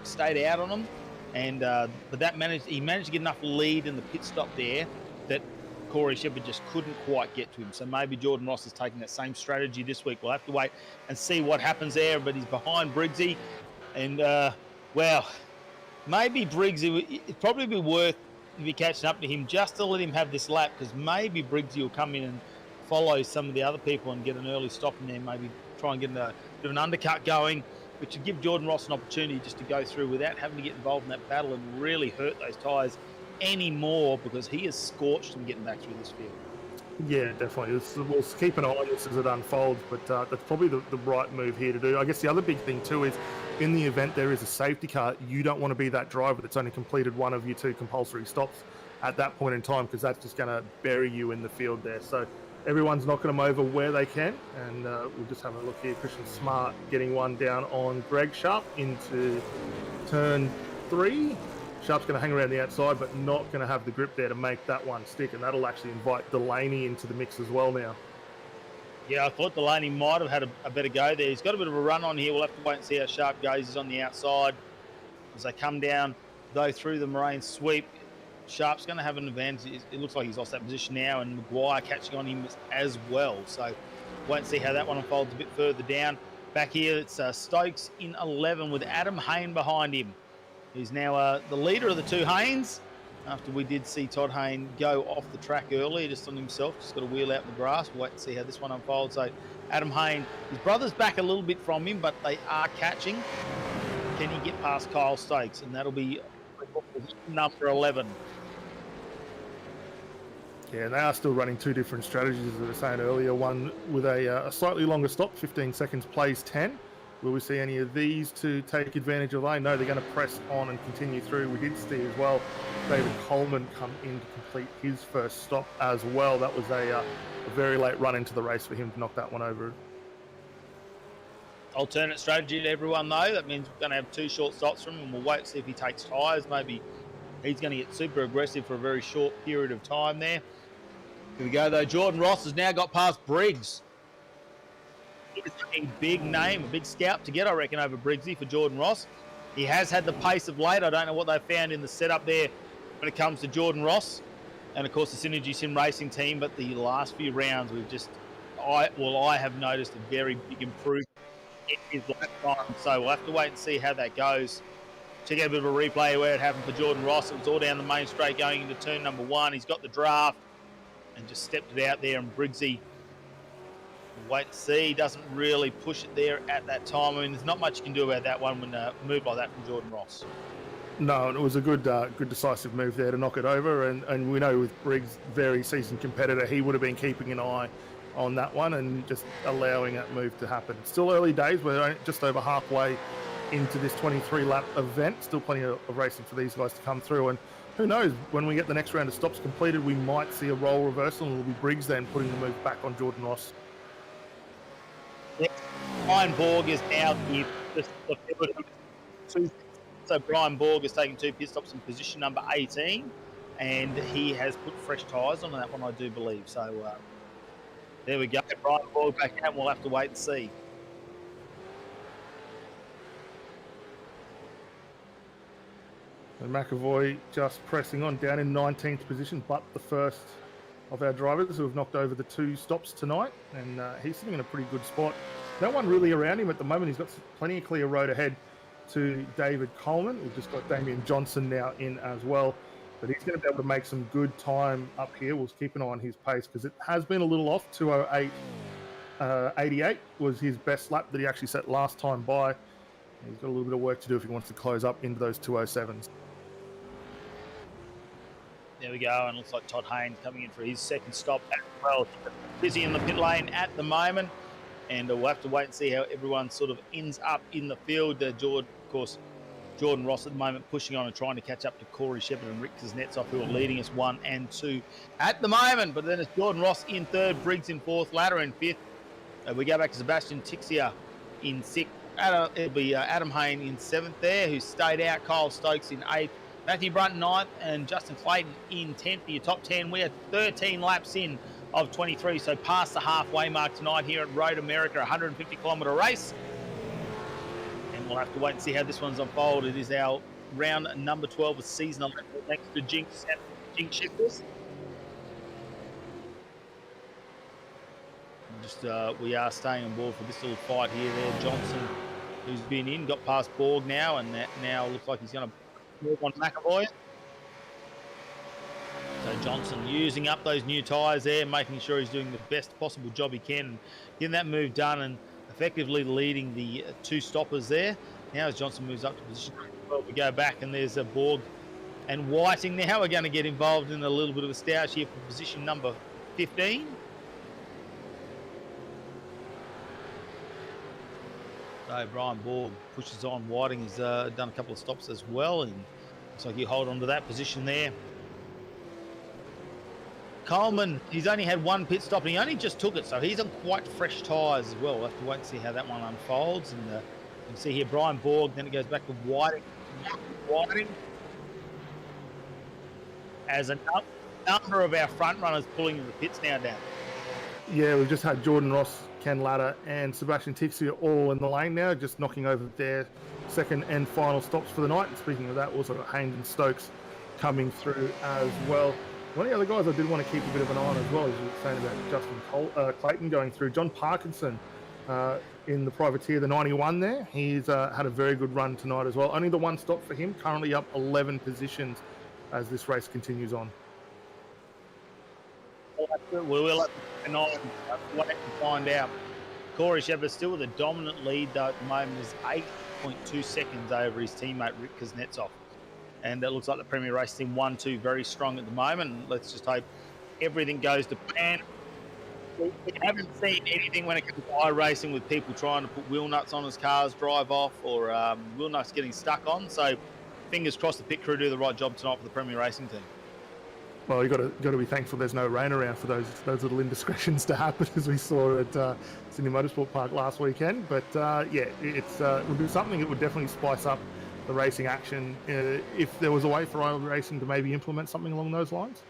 out on them, and but he managed to get enough lead in the pit stop there that Corey Shepherd just couldn't quite get to him. So maybe Jordan Ross is taking that same strategy this week. We'll have to wait and see what happens there, but he's behind Briggsy. And, well, maybe Briggsy, it'd probably be worth if you're catching up to him just to let him have this lap, because maybe Briggsy will come in and follow some of the other people and get an early stop in there, maybe try and get a bit of an undercut going, which would give Jordan Ross an opportunity just to go through without having to get involved in that battle and really hurt those tyres anymore, because he is scorched from getting back through this field. Yeah, definitely. We'll keep an eye on this as it unfolds, but that's probably the right move here to do. I guess the other big thing too is, in the event there is a safety car, you don't want to be that driver that's only completed one of your 2 compulsory stops at that point in time, because that's just going to bury you in the field there. So everyone's knocking them over where they can, and we'll just have a look here. Christian Smart getting one down on Greg Sharp into turn 3. Sharp's going to hang around the outside, but not going to have the grip there to make that one stick, and that'll actually invite Delaney into the mix as well now. Yeah, I thought Delaney might have had a better go there. He's got a bit of a run on here. We'll have to wait and see how Sharp goes. He's on the outside. As they come down, though, through the Moraine sweep, Sharp's going to have an advantage. It looks like he's lost that position now, and Maguire catching on him as well. So wait and see how that one unfolds a bit further down. Back here, it's Stokes in 11 with Adam Hayne behind him. He's now the leader of the 2 Haynes, after we did see Todd Hayne go off the track earlier just on himself. Just got to wheel out in the grass. We'll wait and see how this one unfolds. So Adam Hayne, his brother's back a little bit from him, but they are catching. Can he get past Kyle Stokes? And that'll be number 11. Yeah, and they are still running two different strategies, as I was saying earlier. One with a slightly longer stop, 15 seconds, plays 10. Will we see any of these to take advantage of lane? No, they're going to press on and continue through. We did see as well David Coleman come in to complete his first stop as well. That was a very late run into the race for him to knock that one over. Alternate strategy to everyone, though. That means we're going to have two short stops from him, and we'll wait to see if he takes tyres. Maybe he's going to get super aggressive for a very short period of time there. Here we go, though. Jordan Ross has now got past Briggs. It's a big name, a big scout to get, I reckon, over Briggsy for Jordan Ross. He has had the pace of late. I don't know what they found in the setup there when it comes to Jordan Ross. And, of course, the Synergy Sim Racing team. But the last few rounds, we've just... I have noticed a very big improvement in his lap time. So we'll have to wait and see how that goes. Check out a bit of a replay where it happened for Jordan Ross. It was all down the main straight going into turn number 1. He's got the draft and just stepped it out there. And Briggsy... wait to see. He doesn't really push it there at that time. I mean, there's not much you can do about that one when a move like that from Jordan Ross. No, and it was a good decisive move there to knock it over. And we know with Briggs, very seasoned competitor, he would have been keeping an eye on that one and just allowing that move to happen. Still early days. We're just over halfway into this 23-lap event. Still plenty of racing for these guys to come through. And who knows, when we get the next round of stops completed, we might see a role reversal, and it'll be Briggs then putting the move back on Jordan Ross. Brian Borg is now so Brian Borg has taken 2 pit stops in position number 18, and he has put fresh tyres on that one, I do believe. So there we go. Brian Borg back out. We'll have to wait and see. And McAvoy just pressing on down in 19th position, but the first of our drivers who have knocked over the 2 stops tonight, and he's sitting in a pretty good spot. No one really around him at the moment. He's got plenty of clear road ahead to David Coleman. We've just got Damien Johnson now in as well, but he's going to be able to make some good time up here. We'll keep an eye on his pace because it has been a little off. 2:08.88 was his best lap that he actually set last time by. He's got a little bit of work to do if he wants to close up into those 2:07s. There we go, and it looks like Todd Haynes coming in for his second stop as well. Busy in the pit lane at the moment, and we'll have to wait and see how everyone sort of ends up in the field. Of course, Jordan Ross at the moment pushing on and trying to catch up to Corey Shepherd and Rick Kuznetsov, who are leading us 1 and 2 at the moment. But then it's Jordan Ross in 3rd, Briggs in 4th, Ladder in 5th. We go back to Sebastian Tixia in 6th. It'll be Adam Hayne in 7th there, who stayed out. Kyle Stokes in 8th. Matthew Brunt 9th and Justin Clayton in 10th for your top 10. We are 13 laps in of 23, so past the halfway mark tonight here at Road America, 150-kilometre race. And we'll have to wait and see how this one's unfolded. It is our round number 12 of season 11, thanks to Jinx Shifters. We are staying on board for this little fight here. There, Johnson, who's been in, got past Borg now, and that now looks like he's going to move on McAvoy. So Johnson using up those new tyres there, making sure he's doing the best possible job he can, getting that move done and effectively leading the 2 stoppers there. Now as Johnson moves up to position 12, we go back and there's a Borg and Whiting now are going to get involved in a little bit of a stoush here for position number 15. So Brian Borg pushes on. Whiting has done a couple of stops as well, and looks like he'll hold on to that position there. Coleman, he's only had 1 pit stop, and he only just took it, so he's on quite fresh tyres as well. We'll have to wait and see how that one unfolds. And you can see here Brian Borg, then it goes back to Whiting. As a number of our front runners pulling in the pits now, Dan. Yeah, we've just had Jordan Ross, Ken Latta and Sebastian Tixia all in the lane now, just knocking over their second and final stops for the night. And speaking of that, also got Haynes and Stokes coming through as well. One of the other guys I did want to keep a bit of an eye on as well, as you were saying about Justin Clayton going through. John Parkinson in the privateer, the 91 there. He's had a very good run tonight as well. Only the 1 stop for him, currently up 11 positions as this race continues on. We'll have to wait to find out. Corey Shepherd still with a dominant lead though at the moment. Is 8.2 seconds over his teammate Rick Kuznetsov. And it looks like the Premier Race Team 1-2 very strong at the moment. Let's just hope everything goes to plan. We haven't seen anything when it comes to iRacing with people trying to put wheel nuts on as cars drive off, or wheel nuts getting stuck on. So fingers crossed the pit crew do the right job tonight for the Premier Racing team. Well, you got to be thankful there's no rain around for those little indiscretions to happen, as we saw at Sydney Motorsport Park last weekend. But yeah, it would be something that would definitely spice up the racing action if there was a way for iRacing to maybe implement something along those lines.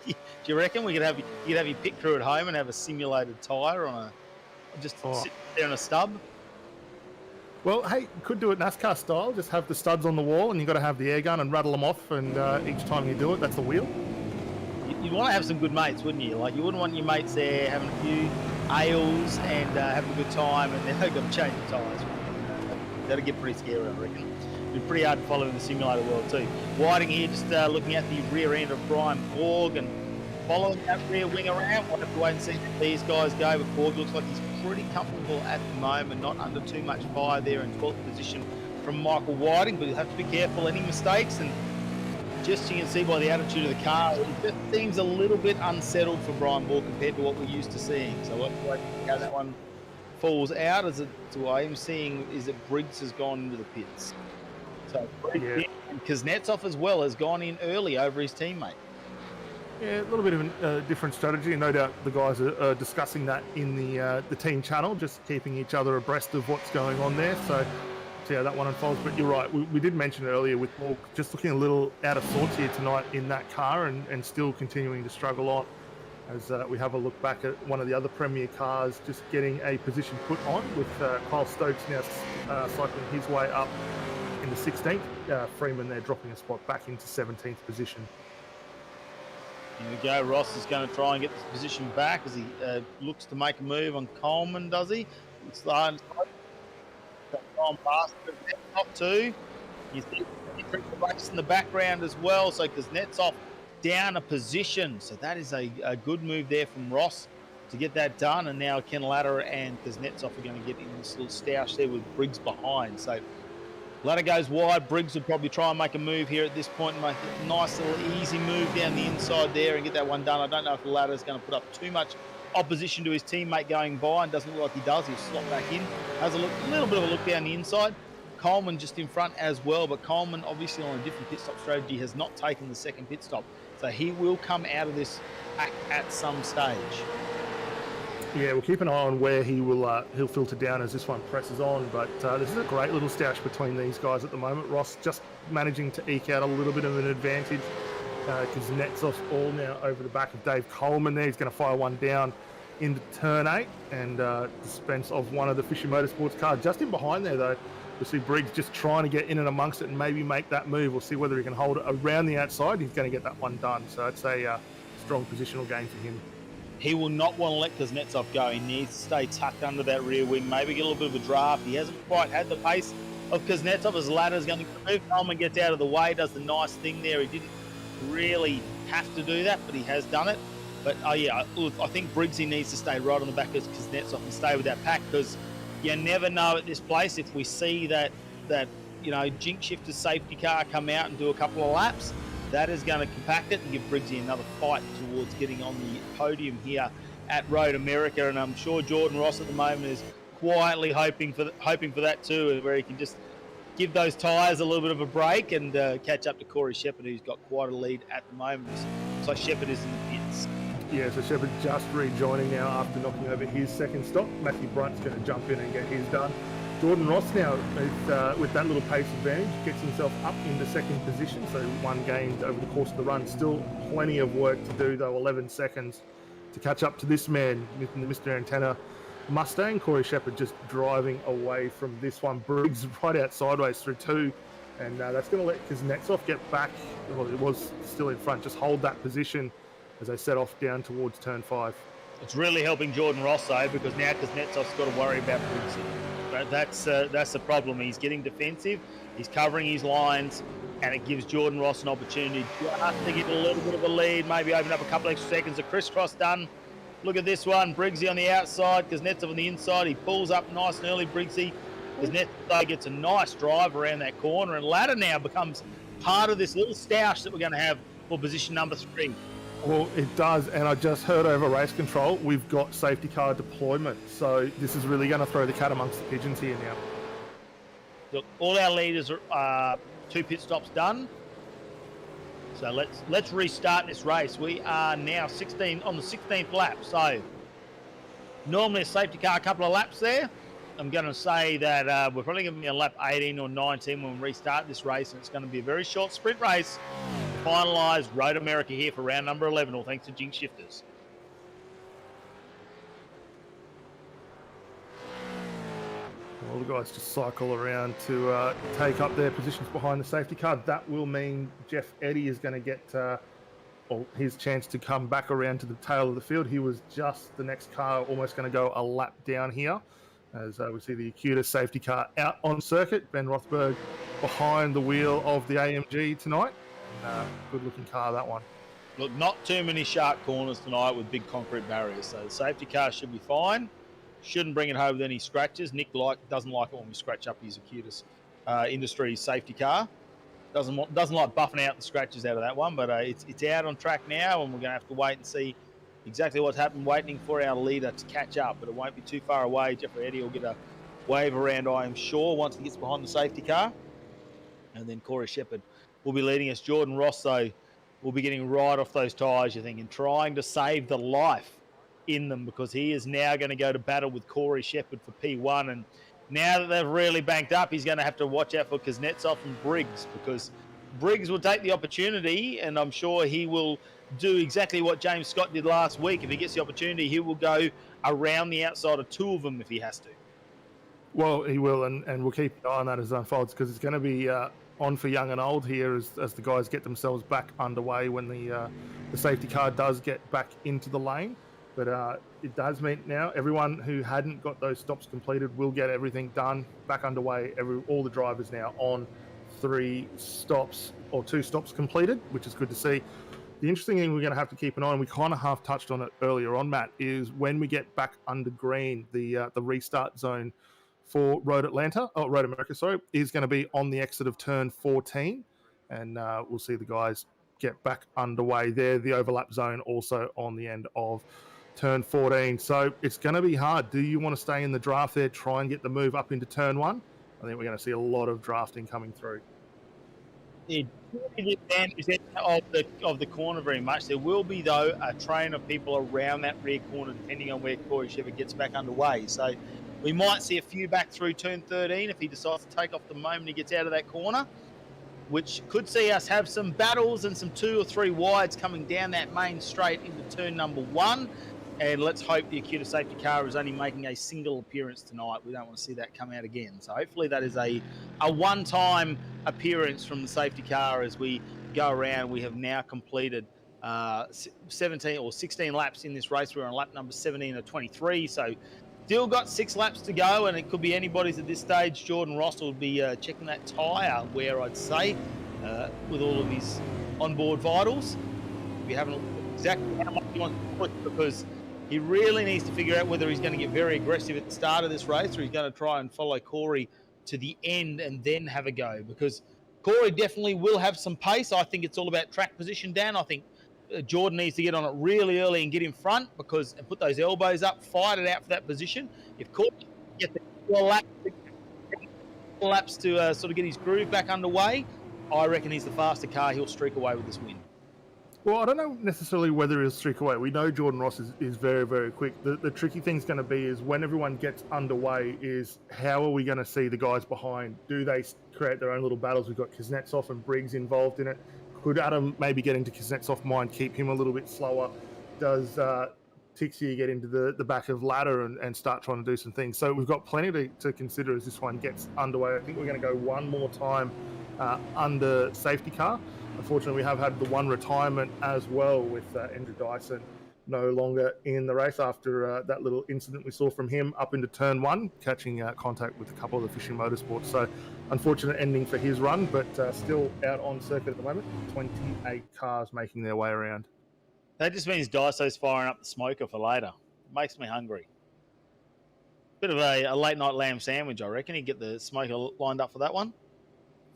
Do you reckon we could have your pit crew at home and have a simulated tyre on sit there on a stub? Well, hey, could do it NASCAR style. Just have the studs on the wall, and you've got to have the air gun and rattle them off. And each time you do it, that's the wheel. You'd want to have some good mates, wouldn't you? Like, you wouldn't want your mates there having a few ales and having a good time, and then they've got to change the tyres. That'd get pretty scary, I reckon. It'd be pretty hard to follow in the simulator world too. Whiting here, just looking at the rear end of Brian Borg and following that rear wing around. We'll have to wait and see if these guys go, but Borg looks like he's pretty comfortable at the moment, not under too much fire there in 12th position from Michael Whiting, but you'll have to be careful any mistakes. And just you can see by the attitude of the car, it just seems a little bit unsettled for Brian Borg compared to what we're used to seeing. So we'll have to wait and see how that one falls out. As I am seeing is that Briggs has gone into the pits. So Briggs and Kuznetsov as well has gone in early over his teammate. Yeah, a little bit of a different strategy. No doubt the guys are discussing that in the team channel, just keeping each other abreast of what's going on there. So see how that one unfolds. But you're right, we did mention earlier with Borg just looking a little out of sorts here tonight in that car and still continuing to struggle on. As we have a look back at one of the other Premier cars just getting a position put on with Kyle Stokes now cycling his way up in the 16th. Freeman there dropping a spot back into 17th position. Here we go. Ross is going to try and get this position back as he looks to make a move on Coleman, does he? It's the past Kuznetsov too. You see the race in the background as well. So Kuznetsov down a position. So that is a good move there from Ross to get that done. And now Ken Ladder and Kuznetsov are going to get in this little stoush there with Briggs behind. So Ladder goes wide. Briggs would probably try and make a move here at this point and make a nice little easy move down the inside there and get that one done. I don't know if the Ladder is going to put up too much opposition to his teammate going by, and doesn't look like he does. He'll slot back in. Has a little bit of a look down the inside. Coleman just in front as well, but Coleman obviously on a different pit stop strategy has not taken the second pit stop. So he will come out of this at some stage. Yeah, we'll keep an eye on where he'll filter down as this one presses on. But this is a great little stoush between these guys at the moment. Ross just managing to eke out a little bit of an advantage. Kuznetsov's all now over the back of Dave Coleman there. He's going to fire one down into turn 8 and dispense of one of the Fisher Motorsports cars. Just in behind there, though, we'll see Briggs just trying to get in and amongst it and maybe make that move. We'll see whether he can hold it around the outside. He's going to get that one done. So it's a strong positional gain for him. He will not want to let Kuznetsov go. He needs to stay tucked under that rear wing, maybe get a little bit of a draft. He hasn't quite had the pace of Kuznetsov as Ladder's going to move. Coleman gets out of the way, does the nice thing there. He didn't really have to do that, but he has done it. But yeah, I think Briggsy needs to stay right on the back of Kuznetsov and stay with that pack, because you never know at this place if we see that Jinx Shifters safety car come out and do a couple of laps. That is going to compact it and give Briggsy another fight towards getting on the podium here at Road America. And I'm sure Jordan Ross at the moment is quietly hoping for that too, where he can just give those tyres a little bit of a break and catch up to Corey Shepherd, who's got quite a lead at the moment. So Shepherd is in the pits. Yeah, so Shepherd just rejoining now after knocking over his second stop. Matthew Brunt's going to jump in and get his done. Jordan Ross now, with that little pace advantage, gets himself up into second position, so one gained over the course of the run. Still plenty of work to do, though, 11 seconds to catch up to this man, Mr. Antenna Mustang. Corey Shepherd just driving away from this one. Briggs right out sideways through 2, and that's going to let Kuznetsov get back. Well, it was still in front, just hold that position as they set off down towards turn 5. It's really helping Jordan Ross, though, because now Kuznetsov's got to worry about Briggs. That's the problem. He's getting defensive, he's covering his lines, and it gives Jordan Ross an opportunity just to get a little bit of a lead, maybe open up a couple extra seconds. The crisscross done. Look at this one. Briggsy on the outside, Kuznetsov on the inside. He pulls up nice and early, Briggsy. Kuznetsov gets a nice drive around that corner, and Ladder now becomes part of this little stoush that we're going to have for position number 3. Well, it does, and I just heard over race control, we've got safety car deployment. So this is really going to throw the cat amongst the pigeons here now. Look, all our leaders are 2 pit stops done. So let's restart this race. We are now on the 16th lap. So normally a safety car, a couple of laps there. I'm going to say that we're probably going to be on lap 18 or 19 when we restart this race, and it's going to be a very short sprint race. Finalised Road America here for round number 11, all thanks to Jinx Shifters. All the guys just cycle around to take up their positions behind the safety car. That will mean Jeff Eddy is going to get his chance to come back around to the tail of the field. He was just the next car, almost going to go a lap down here. As we see the Acuta safety car out on circuit. Ben Rothberg behind the wheel of the AMG tonight. Good looking car, that one. Look, not too many sharp corners tonight with big concrete barriers, so the safety car should be fine. Shouldn't bring it home with any scratches. Nick doesn't like it when we scratch up his Acutus Industries safety car. Doesn't like buffing out the scratches out of that one, but it's out on track now, and we're going to have to wait and see exactly what's happened, waiting for our leader to catch up, but it won't be too far away. Jeffrey Eddy will get a wave around, I am sure, once he gets behind the safety car. And then Corey Shepherd will be leading us. Jordan Ross, though, will be getting right off those tyres, you think, and trying to save the life in them, because he is now going to go to battle with Corey Shepherd for P1. And now that they've really banked up, he's going to have to watch out for Kuznetsov and Briggs, because Briggs will take the opportunity, and I'm sure he will do exactly what James Scott did last week. If he gets the opportunity, he will go around the outside of 2 of them if he has to. Well, he will, and we'll keep an eye on that as it unfolds, because it's going to be on for young and old here as the guys get themselves back underway when the safety car does get back into the lane. But it does mean now everyone who hadn't got those stops completed will get everything done, back underway. All the drivers now on 3 stops or 2 stops completed, which is good to see. The interesting thing we're going to have to keep an eye on, we kind of half touched on it earlier on, Matt, is when we get back under green, the restart zone for Road America, is going to be on the exit of turn 14, and we'll see the guys get back underway there. The overlap zone also on the end of turn 14. So it's going to be hard. Do you want to stay in the draft there, try and get the move up into turn 1? I think we're going to see a lot of drafting coming through. The advantage of the corner very much. There will be, though, a train of people around that rear corner, depending on where Corey Shepherd gets back underway. So we might see a few back through turn 13 if he decides to take off the moment he gets out of that corner, which could see us have some battles and some 2 or 3 wides coming down that main straight into turn number 1. And let's hope the Acuta safety car is only making a single appearance tonight. We don't want to see that come out again. So hopefully that is a one-time appearance from the safety car as we go around. We have now completed 17 or 16 laps in this race. We're on lap number 17 of 23. So still got 6 laps to go, and it could be anybody's at this stage. Jordan Ross will be checking that tyre where I'd say with all of his onboard vitals. We haven't exactly how much he wants to push, because he really needs to figure out whether he's going to get very aggressive at the start of this race, or he's going to try and follow Corey to the end and then have a go, because Corey definitely will have some pace. I think it's all about track position, Dan. I think Jordan needs to get on it really early and get in front, and put those elbows up, fight it out for that position. If Corey gets the laps to sort of get his groove back underway, I reckon he's the faster car. He'll streak away with this win. Well, I don't know necessarily whether he'll streak away. We know Jordan Ross is very, very quick. The tricky thing's going to be is when everyone gets underway is how are we going to see the guys behind? Do they create their own little battles? We've got Kuznetsov and Briggs involved in it. Could Adam maybe get into Kuznetsov's mind, keep him a little bit slower? Does Tixia get into the back of ladder and start trying to do some things? So we've got plenty to consider as this one gets underway. I think we're going to go one more time under safety car. Unfortunately, we have had the one retirement as well with Andrew Dyson no longer in the race after that little incident we saw from him up into turn 1, catching contact with a couple of the Fishing Motorsports. So unfortunate ending for his run, but still out on circuit at the moment. 28 cars making their way around. That just means Dyso's firing up the smoker for later. Makes me hungry. Bit of a late night lamb sandwich, I reckon. He'd get the smoker lined up for that one.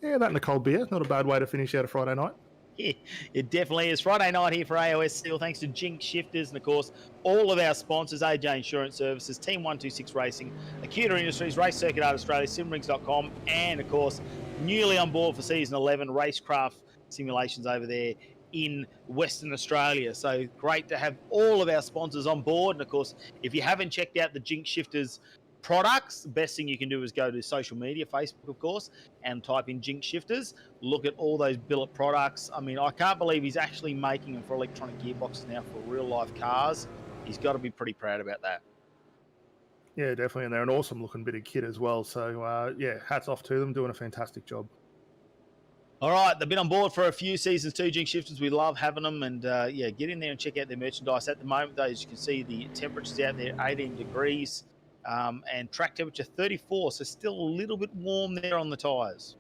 Yeah, that and a cold beer. Not a bad way to finish out a Friday night. It definitely is. Friday night here for AOSC. Well, thanks to Jinx Shifters and, of course, all of our sponsors, AJ Insurance Services, Team 126 Racing, Acuta Industries, Race Circuit Art Australia, simrings.com, and, of course, newly on board for Season 11, RaceKraft Simulations over there in Western Australia. So great to have all of our sponsors on board. And, of course, if you haven't checked out the Jinx Shifters products, the best thing you can do is go to social media, Facebook, of course, and type in Jinx Shifters. Look at all those billet products. I mean, I can't believe he's actually making them for electronic gearboxes now for real life cars. He's got to be pretty proud about that. Yeah, definitely. And they're an awesome looking bit of kit as well. So, yeah, hats off to them, doing a fantastic job. All right, they've been on board for a few seasons too, Jinx Shifters. We love having them. And, yeah, get in there and check out their merchandise. At the moment, though, as you can see, the temperature's out there, 18 degrees. And track temperature 34, so still a little bit warm there on the tyres.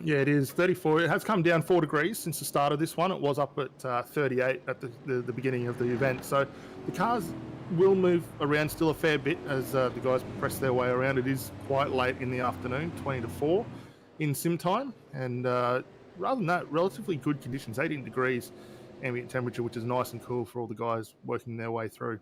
Yeah, it is 34. It has come down 4 degrees since the start of this one. It was up at 38 at the beginning of the event. So the cars will move around still a fair bit as the guys press their way around. It is quite late in the afternoon, 20 to 4 in sim time. And rather than that, relatively good conditions, 18 degrees ambient temperature, which is nice and cool for all the guys working their way through.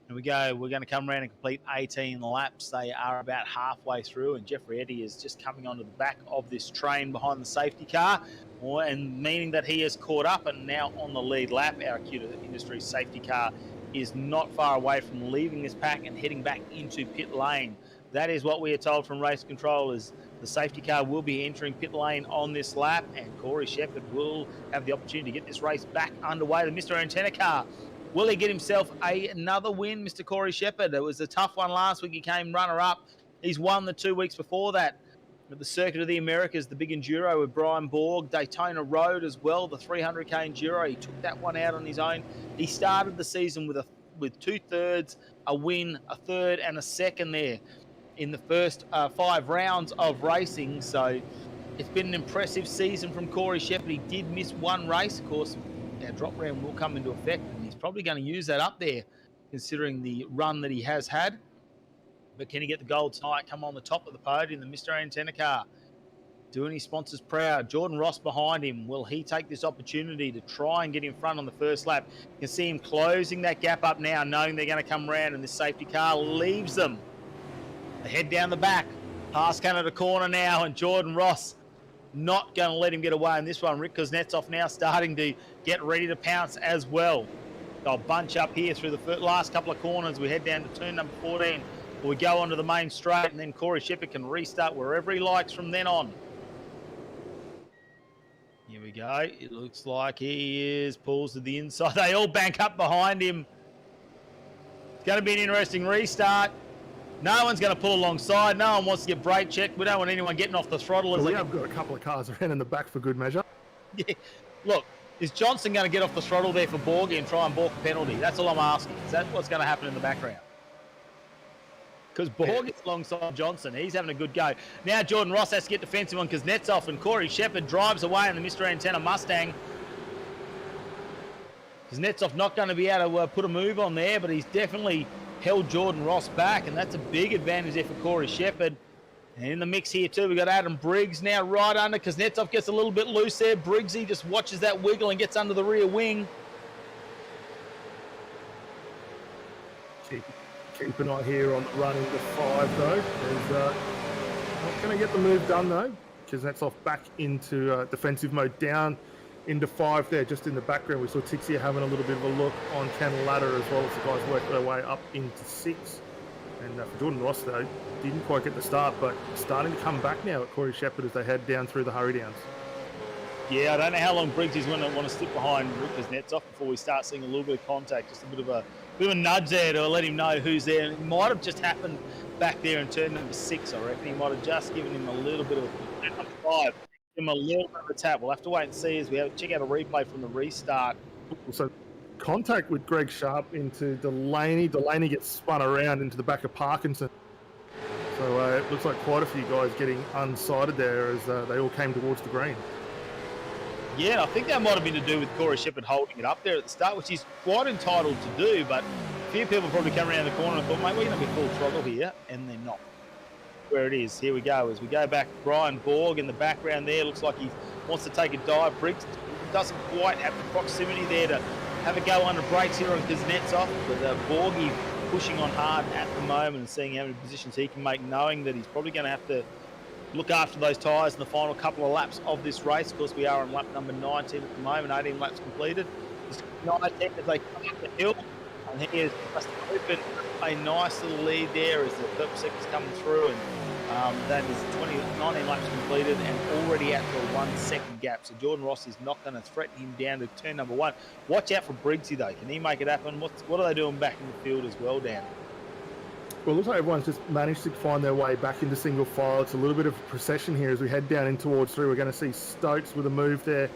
And we're going to come around and complete 18 laps. They are about halfway through, and Jeffrey Eddy is just coming onto the back of this train behind the safety car, and meaning that he has caught up and now on the lead lap. Our Acuta Industries safety car is not far away from leaving this pack and heading back into pit lane. That is what we are told from race control, is the safety car will be entering pit lane on this lap, and Corey Shepherd will have the opportunity to get this race back underway. The Mr. Antenna car, will he get himself another win, Mr. Corey Shepherd? It was a tough one last week. He came runner-up. He's won the 2 weeks before that at the Circuit of the Americas, the big Enduro with Brian Borg, Daytona Road as well, the 300k Enduro. He took that one out on his own. He started the season with 2/3, a win, a third, and a second there in the first 5 rounds of racing. So it's been an impressive season from Corey Shepherd. He did miss one race, of course. Our drop round will come into effect, and he's probably going to use that up there considering the run that he has had. But can he get the gold tonight? Come on the top of the podium, the Mr. Antenna car, doing his sponsors proud. Jordan Ross behind him. Will he take this opportunity to try and get in front on the first lap? You can see him closing that gap up now, knowing they're going to come around, and this safety car leaves them. They head down the back, past Canada corner now, and Jordan Ross not going to let him get away in this one. Rick Kuznetsov now starting to get ready to pounce as well. They'll bunch up here through the last couple of corners. We head down to turn number 14. We go onto the main straight, and then Corey Shepherd can restart wherever he likes from then on. Here we go. It looks like he pulls to the inside. They all bank up behind him. It's going to be an interesting restart. No one's going to pull alongside. No one wants to get brake checked. We don't want anyone getting off the throttle. We have got a couple of cars around in the back for good measure. Yeah. Look, is Johnson going to get off the throttle there for Borgie and try and balk a penalty? That's all I'm asking. Is that what's going to happen in the background? Because Borgie's alongside Johnson. He's having a good go. Now Jordan Ross has to get defensive on Kuznetsov, and Corey Shepherd drives away in the Mr. Antenna Mustang. Kuznetsov not going to be able to put a move on there, but he's definitely held Jordan Ross back, and that's a big advantage there for Corey Shepherd. And in the mix here too, we've got Adam Briggs now right under. Kuznetsov gets a little bit loose there. Briggsy just watches that wiggle and gets under the rear wing. Keep an eye here on the run into 5 though. Not going to get the move done though. Kuznetsov back into defensive mode, down into 5 there, just in the background. We saw Tixia having a little bit of a look on Ken Ladder as well as the guys work their way up into 6. And for Jordan Ross, though, didn't quite get the start, but starting to come back now at Corey Shepherd as they head down through the hurry downs. Yeah, I don't know how long Briggs is going to want to stick behind Rick Kuznetsov before we start seeing a little bit of contact, just a bit of a nudge there to let him know who's there. And it might have just happened back there in turn number 6, I reckon. He might have just given him a little bit of a number 5. Give him a little bit of a tap. We'll have to wait and see as we check out a replay from the restart. So contact with Greg Sharp into Delaney. Delaney gets spun around into the back of Parkinson. So it looks like quite a few guys getting unsighted there as they all came towards the green. Yeah, I think that might have been to do with Corey Shepherd holding it up there at the start, which he's quite entitled to do, but a few people probably come around the corner and thought, mate, we're going to be full throttle here, and they're not. where it is. Here we go. As we go back, Brian Borg in the background there. Looks like he wants to take a dive. Briggs doesn't quite have the proximity there to have a go under brakes here on Kuznetsov. But Borgie pushing on hard at the moment and seeing how many positions he can make, knowing that he's probably going to have to look after those tyres in the final couple of laps of this race. Of course, we are on lap number 19 at the moment, 18 laps completed. It's 19 as they come up the hill, and he has just opened a nice little lead there as the purple sector's coming through, and that is 19 laps completed and already out to a 1 second gap. So Jordan Ross is not going to threaten him down to turn number 1. Watch out for Briggsy though. Can he make it happen? What are they doing back in the field as well, Dan? Well, it looks like everyone's just managed to find their way back into single file. It's a little bit of a procession here as we head down in towards 3. We're going to see Stokes with a move there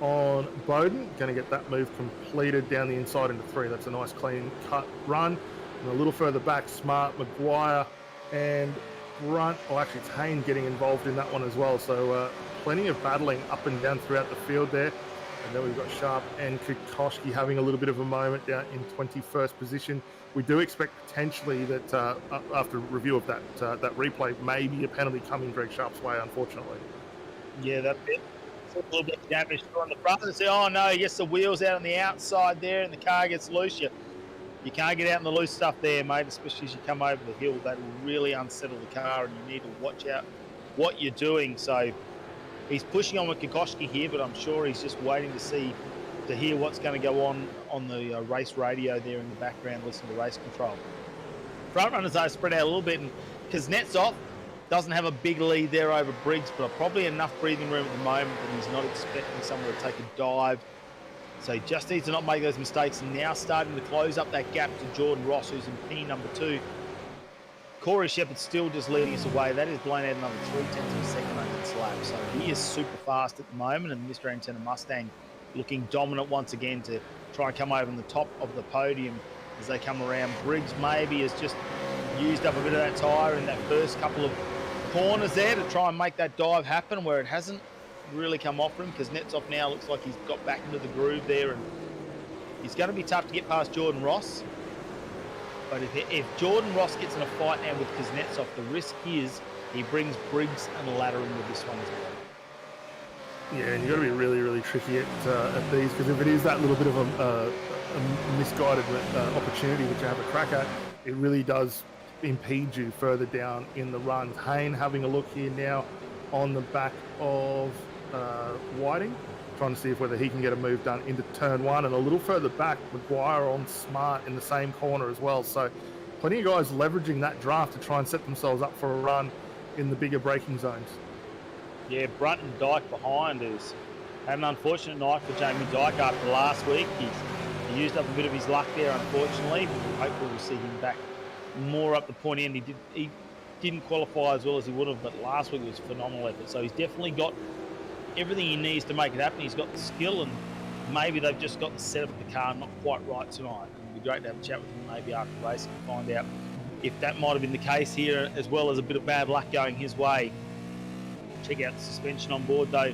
on Bowden. Going to get that move completed down the inside into 3. That's a nice clean cut run. And a little further back, Smart, Maguire and Brunt. Oh, actually, it's Hayne getting involved in that one as well. So plenty of battling up and down throughout the field there. And then we've got Sharp and Kukoski having a little bit of a moment down in 21st position. We do expect potentially that after review of that replay, maybe a penalty coming Greg Sharp's way, unfortunately. Yeah, that bit. A little bit of damage on the front. And say, oh no, he gets the wheels out on the outside there and the car gets loose. You can't get out in the loose stuff there, mate, especially as you come over the hill. That will really unsettle the car and you need to watch out what you're doing. So he's pushing on with Kukoski here, but I'm sure he's just waiting to hear what's going to go on the race radio there in the background, listen to race control. Front runners are spread out a little bit, and Kuznetsov doesn't have a big lead there over Briggs, but probably enough breathing room at the moment that he's not expecting someone to take a dive. So he just needs to not make those mistakes, and now starting to close up that gap to Jordan Ross, who's in P number 2. Corey Shepherd's still just leading us away. That is blown out another 0.3 of a second over this lap. So he is super fast at the moment, and Mr. Antenna Mustang looking dominant once again to try and come over on the top of the podium as they come around. Briggs maybe has just used up a bit of that tyre in that first couple of corners there to try and make that dive happen where it hasn't really come off for him, because Kuznetsov now looks like he's got back into the groove there, and he's going to be tough to get past Jordan Ross. But if Jordan Ross gets in a fight now with Kuznetsov, the risk is he brings Briggs and Ladder into this one as well. Yeah, and you've got to be really, really tricky at these, because if it is that little bit of a misguided opportunity that you have a crack at, it really does impede you further down in the runs. Hayne having a look here now on the back of Whiting, trying to see if whether he can get a move done into turn 1, and a little further back, Maguire on Smart in the same corner as well. So plenty of guys leveraging that draft to try and set themselves up for a run in the bigger braking zones. Yeah, Brunt and Dyke behind is had an unfortunate night for Jamie Dyke after last week. He used up a bit of his luck there, unfortunately. Hopefully we'll see him back more up the point end. He didn't qualify as well as he would have, but last week was a phenomenal effort. So he's definitely got everything he needs to make it happen. He's got the skill, and maybe they've just got the setup of the car not quite right tonight. It'd be great to have a chat with him maybe after the race and find out if that might have been the case here, as well as a bit of bad luck going his way. Check out the suspension on board though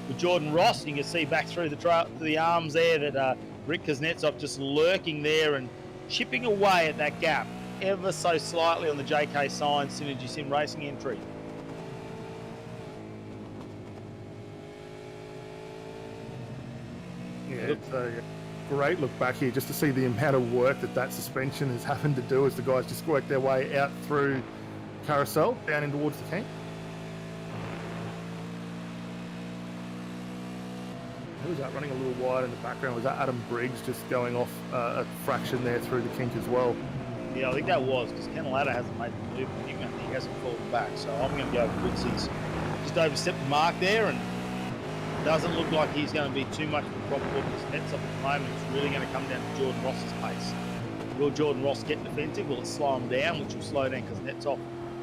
with Jordan Ross. You can see back through the arms there that Rick Kuznetsov just lurking there and chipping away at that gap ever so slightly on the JK Science Synergy Sim Racing entry. Yeah, it's a great look back here just to see the amount of work that suspension is having to do as the guys just work their way out through Carousel down in towards the tank. Who was that running a little wide in the background? Was that Adam Briggs just going off a fraction there through the kink as well? Yeah, I think that was, because Ken Ladder hasn't made the move. He hasn't fallen back, so I'm going to go with Briggs. He's just overstepped the mark there, and doesn't look like he's going to be too much of a problem for Kuznetsov at the moment. It's really going to come down to Jordan Ross's pace. Will Jordan Ross get defensive? Will it slow him down, which will slow down Kuznetsov,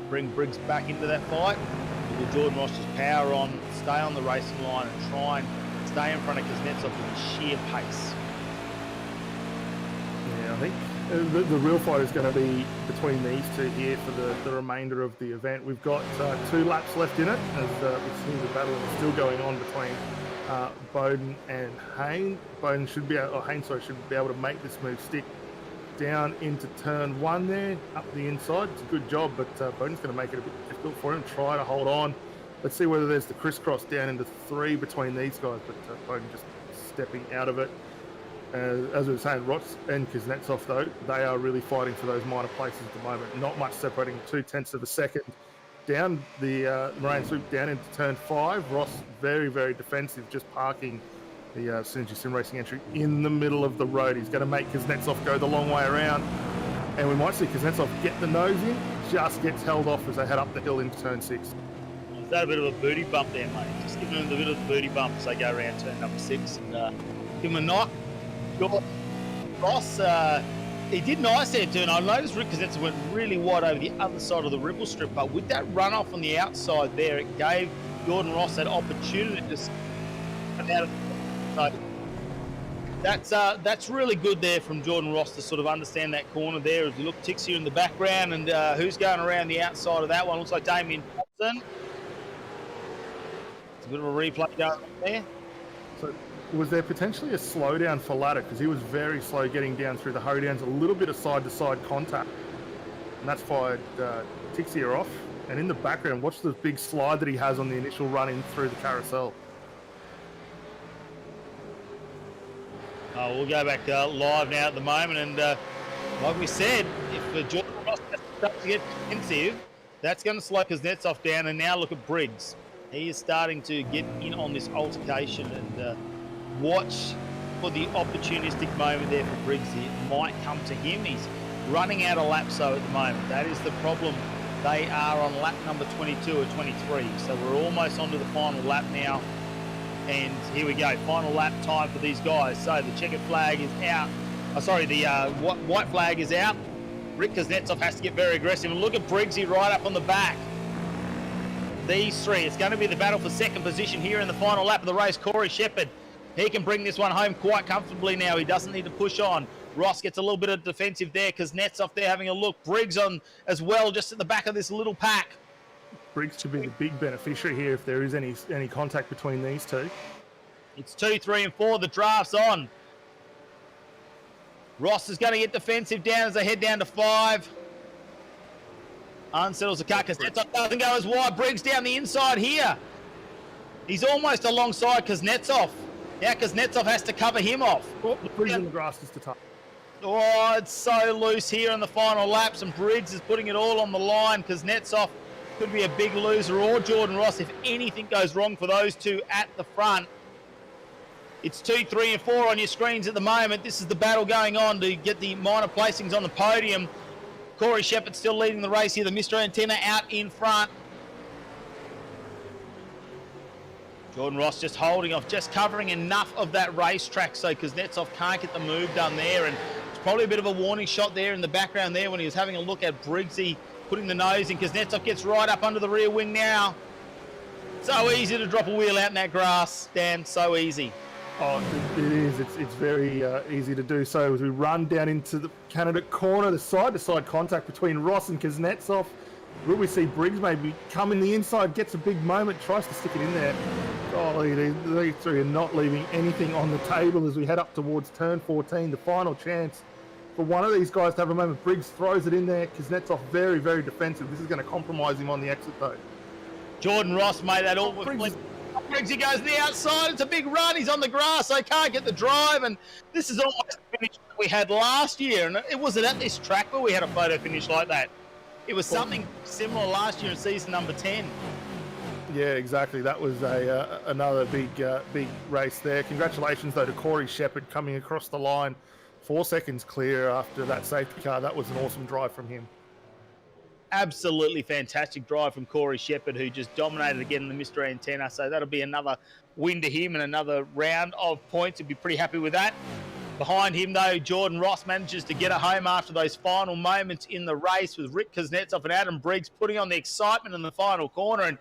bring Briggs back into that fight? Or will Jordan Ross just power on, stay on the racing line and try and stay in front of Kuznetsov with sheer pace? Yeah, I think the real fight is going to be between these two here for the remainder of the event. We've got 2 laps left in it, as we see the battle is still going on between Bowden and Hayne. Hayne should be able to make this move stick down into turn 1 there, up the inside. It's a good job, but Bowden's going to make it a bit difficult for him. Try to hold on. Let's see whether there's the crisscross down into 3 between these guys, but Bowden just stepping out of it. As we were saying, Rots and Kuznetsov, though, they are really fighting for those minor places at the moment. Not much separating, 0.2 of a second. Down the Moraine Swoop down into turn 5. Ross very, very defensive, just parking the Synergy Sim Racing entry in the middle of the road. He's going to make Kuznetsov go the long way around. And we might see Kuznetsov get the nose in, just gets held off as they head up the hill into turn 6. Is that a bit of a booty bump there, mate? Just give him a bit of the booty bump as they go around turn number 6 and give him a knock. Ross, he did nice there too, and I noticed Rick Kuznetsov went really wide over the other side of the ribble strip, but with that runoff on the outside there, it gave Jordan Ross that opportunity to come out of so that's really good there from Jordan Ross to sort of understand that corner there. As you look, Tix here in the background, and who's going around the outside of that one? Looks like Damien Thompson. It's a bit of a replay going on there. So was there potentially a slowdown for Ladder, because he was very slow getting down through the hoedowns, a little bit of side-to-side contact, and that's fired Tixier off. And in the background, watch the big slide that he has on the initial run in through the carousel. We'll go back live now at the moment, and like we said, if Jordan Ross starts to get defensive, that's going to slow Kuznetsov down. And now look at Briggs. He is starting to get in on this altercation, and watch for the opportunistic moment there for Briggs. It might come to him. He's running out of laps though at the moment. That is the problem. They are on lap number 22 or 23, so we're almost onto the final lap now. And here we go, final lap time for these guys. So the checkered flag is out. The white flag is out. Rick Kuznetsov has to get very aggressive. And look at Briggsy right up on the back. These three, it's going to be the battle for second position here in the final lap of the race. Corey Shepherd, he can bring this one home quite comfortably now. He doesn't need to push on. Ross gets a little bit of defensive there. Kuznetsov there having a look. Briggs on as well, just at the back of this little pack. Briggs should be the big beneficiary here if there is any contact between these two. It's 2, 3, and 4. The draft's on. Ross is going to get defensive down as they head down to 5. Unsettles the car. Kuznetsov doesn't go as wide. Briggs down the inside here. He's almost alongside Kuznetsov. Now Kuznetsov has to cover him off. Oh, Briggs in the grass is to touch. Oh, it's so loose here in the final laps, and Briggs is putting it all on the line. Kuznetsov could be a big loser, or Jordan Ross if anything goes wrong for those two at the front. It's 2, 3, and 4 on your screens at the moment. This is the battle going on to get the minor placings on the podium. Corey Shepherd still leading the race here. The Mr. Antenna out in front. Jordan Ross just holding off, just covering enough of that racetrack so Kuznetsov can't get the move done there. And it's probably a bit of a warning shot there in the background there when he was having a look at Briggsy putting the nose in. Kuznetsov gets right up under the rear wing now. So easy to drop a wheel out in that grass, Dan, so easy. Oh, it is. It's very easy to do so as we run down into the candidate corner, the side-to-side contact between Ross and Kuznetsov. Will we see Briggs maybe come in the inside, gets a big moment, tries to stick it in there. Oh, these three are not leaving anything on the table as we head up towards turn 14, the final chance for one of these guys to have a moment. Briggs throws it in there. Kuznetsov very, very defensive. This is going to compromise him on the exit, though. Jordan Ross made that all. Briggs, he goes to the outside. It's a big run. He's on the grass. They can't get the drive. And this is almost the finish that we had last year. And it wasn't at this track where we had a photo finish like that. It was something similar last year in season number 10. Yeah, exactly. That was another big race there. Congratulations, though, to Corey Shepherd coming across the line 4 seconds clear after that safety car. That was an awesome drive from him. Absolutely fantastic drive from Corey Shepherd, who just dominated again in the Mr. Antenna. So that'll be another win to him and another round of points. He'll be pretty happy with that. Behind him, though, Jordan Ross manages to get it home after those final moments in the race with Rick Kuznetsov and Adam Briggs putting on the excitement in the final corner. And,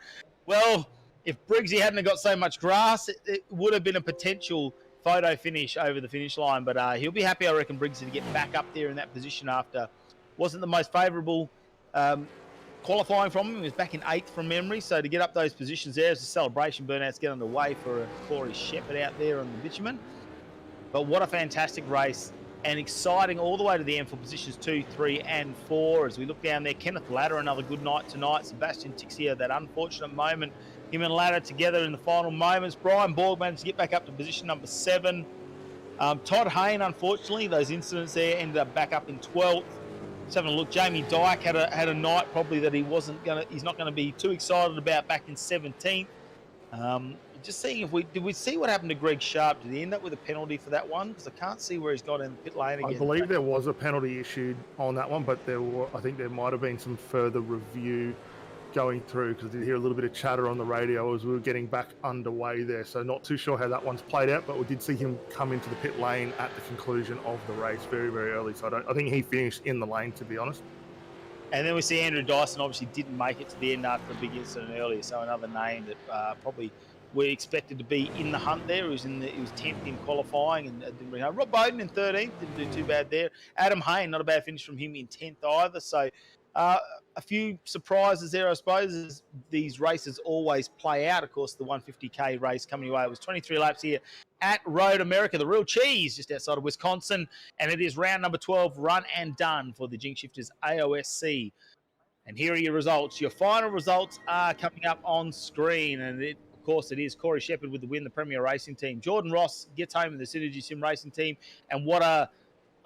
well, if Briggsy hadn't got so much grass, it would have been a potential photo finish over the finish line. But he'll be happy, I reckon, Briggsy, to get back up there in that position after wasn't the most favourable qualifying from him. He was back in 8th from memory. So to get up those positions there as the celebration burnouts get underway for Corey Shepherd out there on the bitumen. But what a fantastic race. and exciting all the way to the end for positions 2, 3, and 4. As we look down there, Kenneth Ladder, another good night tonight. Sebastian Tixier, that unfortunate moment. Him and Ladder together in the final moments. Brian Borg managed to get back up to position number 7. Todd Hayne, unfortunately, those incidents there ended up back up in 12th. Just having a look, Jamie Dyke had a night probably that he's not gonna be too excited about back in 17th. Just seeing if did we see what happened to Greg Sharp? Did he end up with a penalty for that one? Because I can't see where he's got in the pit lane again. I believe there was a penalty issued on that one, but I think there might have been some further review going through, because I did hear a little bit of chatter on the radio as we were getting back underway there. So not too sure how that one's played out, but we did see him come into the pit lane at the conclusion of the race very, very early. So I think he finished in the lane, to be honest. And then we see Andrew Dyson obviously didn't make it to the end after a big incident earlier. So another name that probably we expected to be in the hunt there. He was 10th in qualifying and didn't bring home. Rob Bowden in 13th, didn't do too bad there. Adam Hayne, not a bad finish from him in 10th either. So a few surprises there, I suppose, as these races always play out. Of course, the 150K race coming away was 23 laps here at Road America, the real cheese, just outside of Wisconsin. And it is round number 12, run and done for the Jinx Shifters AOSC. And here are your results. Your final results are coming up on screen. And of course, it is Corey Shepherd with the win, the Premier Racing Team. Jordan Ross gets home in the Synergy Sim Racing Team. And what I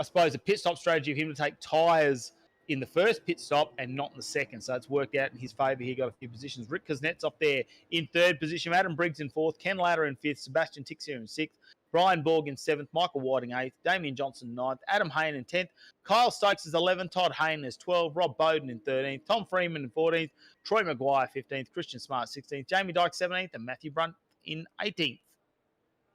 suppose, a pit stop strategy of him to take tyres in the first pit stop and not in the second. So it's worked out in his favour. He got a few positions. Rick Kuznetsov there in 3rd position. Adam Briggs in 4th. Ken Ladder in 5th. Sebastian Tixier in 6th. Brian Borg in 7th. Michael Whiting 8th. Damien Johnson 9th. Adam Hayne in 10th. Kyle Stokes is 11th. Todd Hayne is 12th. Rob Bowden in 13th. Tom Freeman in 14th. Troy Maguire 15th. Christian Smart 16th. Jamie Dyke 17th. And Matthew Brunt in 18th.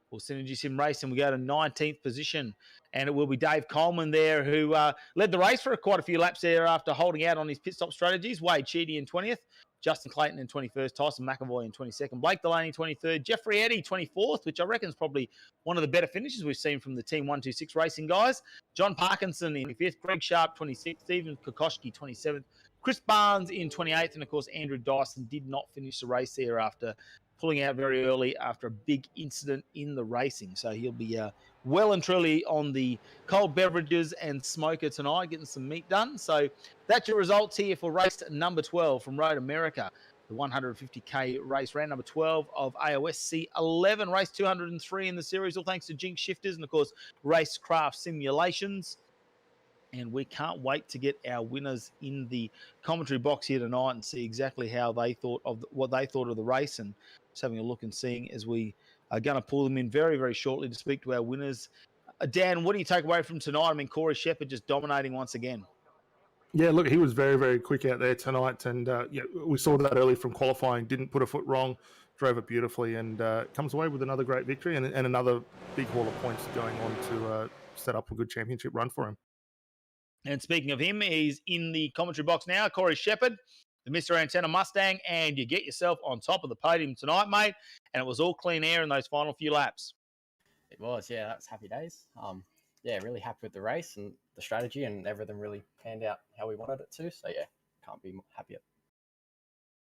For Synergy Sim Racing, we go to 19th position, and it will be Dave Coleman there, who led the race for quite a few laps there after holding out on his pit stop strategies. Wade Cheedy in 20th, Justin Clayton in 21st, Tyson McAvoy in 22nd, Blake Delaney 23rd, Jeffrey Eddy 24th, which I reckon is probably one of the better finishes we've seen from the Team 126 Racing guys. John Parkinson in 25th, Greg Sharp 26th, Stephen Kokoschke 27th, Chris Barnes in 28th, and of course Andrew Dyson did not finish the race there after pulling out very early after a big incident in the racing. So he'll be well and truly on the cold beverages and smoker tonight, getting some meat done. So that's your results here for race number 12 from Road America, the 150K race, round number 12 of AOSC 11, race 203 in the series, all thanks to Jinx Shifters and, of course, RaceKraft Simulations. And we can't wait to get our winners in the commentary box here tonight and see exactly how they thought of what they thought of the race, and just having a look and seeing as we are going to pull them in very, very shortly to speak to our winners. Dan, what do you take away from tonight? I mean, Corey Shepherd just dominating once again. Yeah, look, he was very, very quick out there tonight, and we saw that early from qualifying. Didn't put a foot wrong, drove it beautifully, and comes away with another great victory and another big haul of points going on to set up a good championship run for him. And speaking of him, he's in the commentary box now, Corey Shepherd, the Mr. Antenna Mustang, and you get yourself on top of the podium tonight, mate. And it was all clean air in those final few laps. It was, yeah, that's happy days. Yeah, really happy with the race and the strategy, and everything really panned out how we wanted it to. So yeah, can't be happier.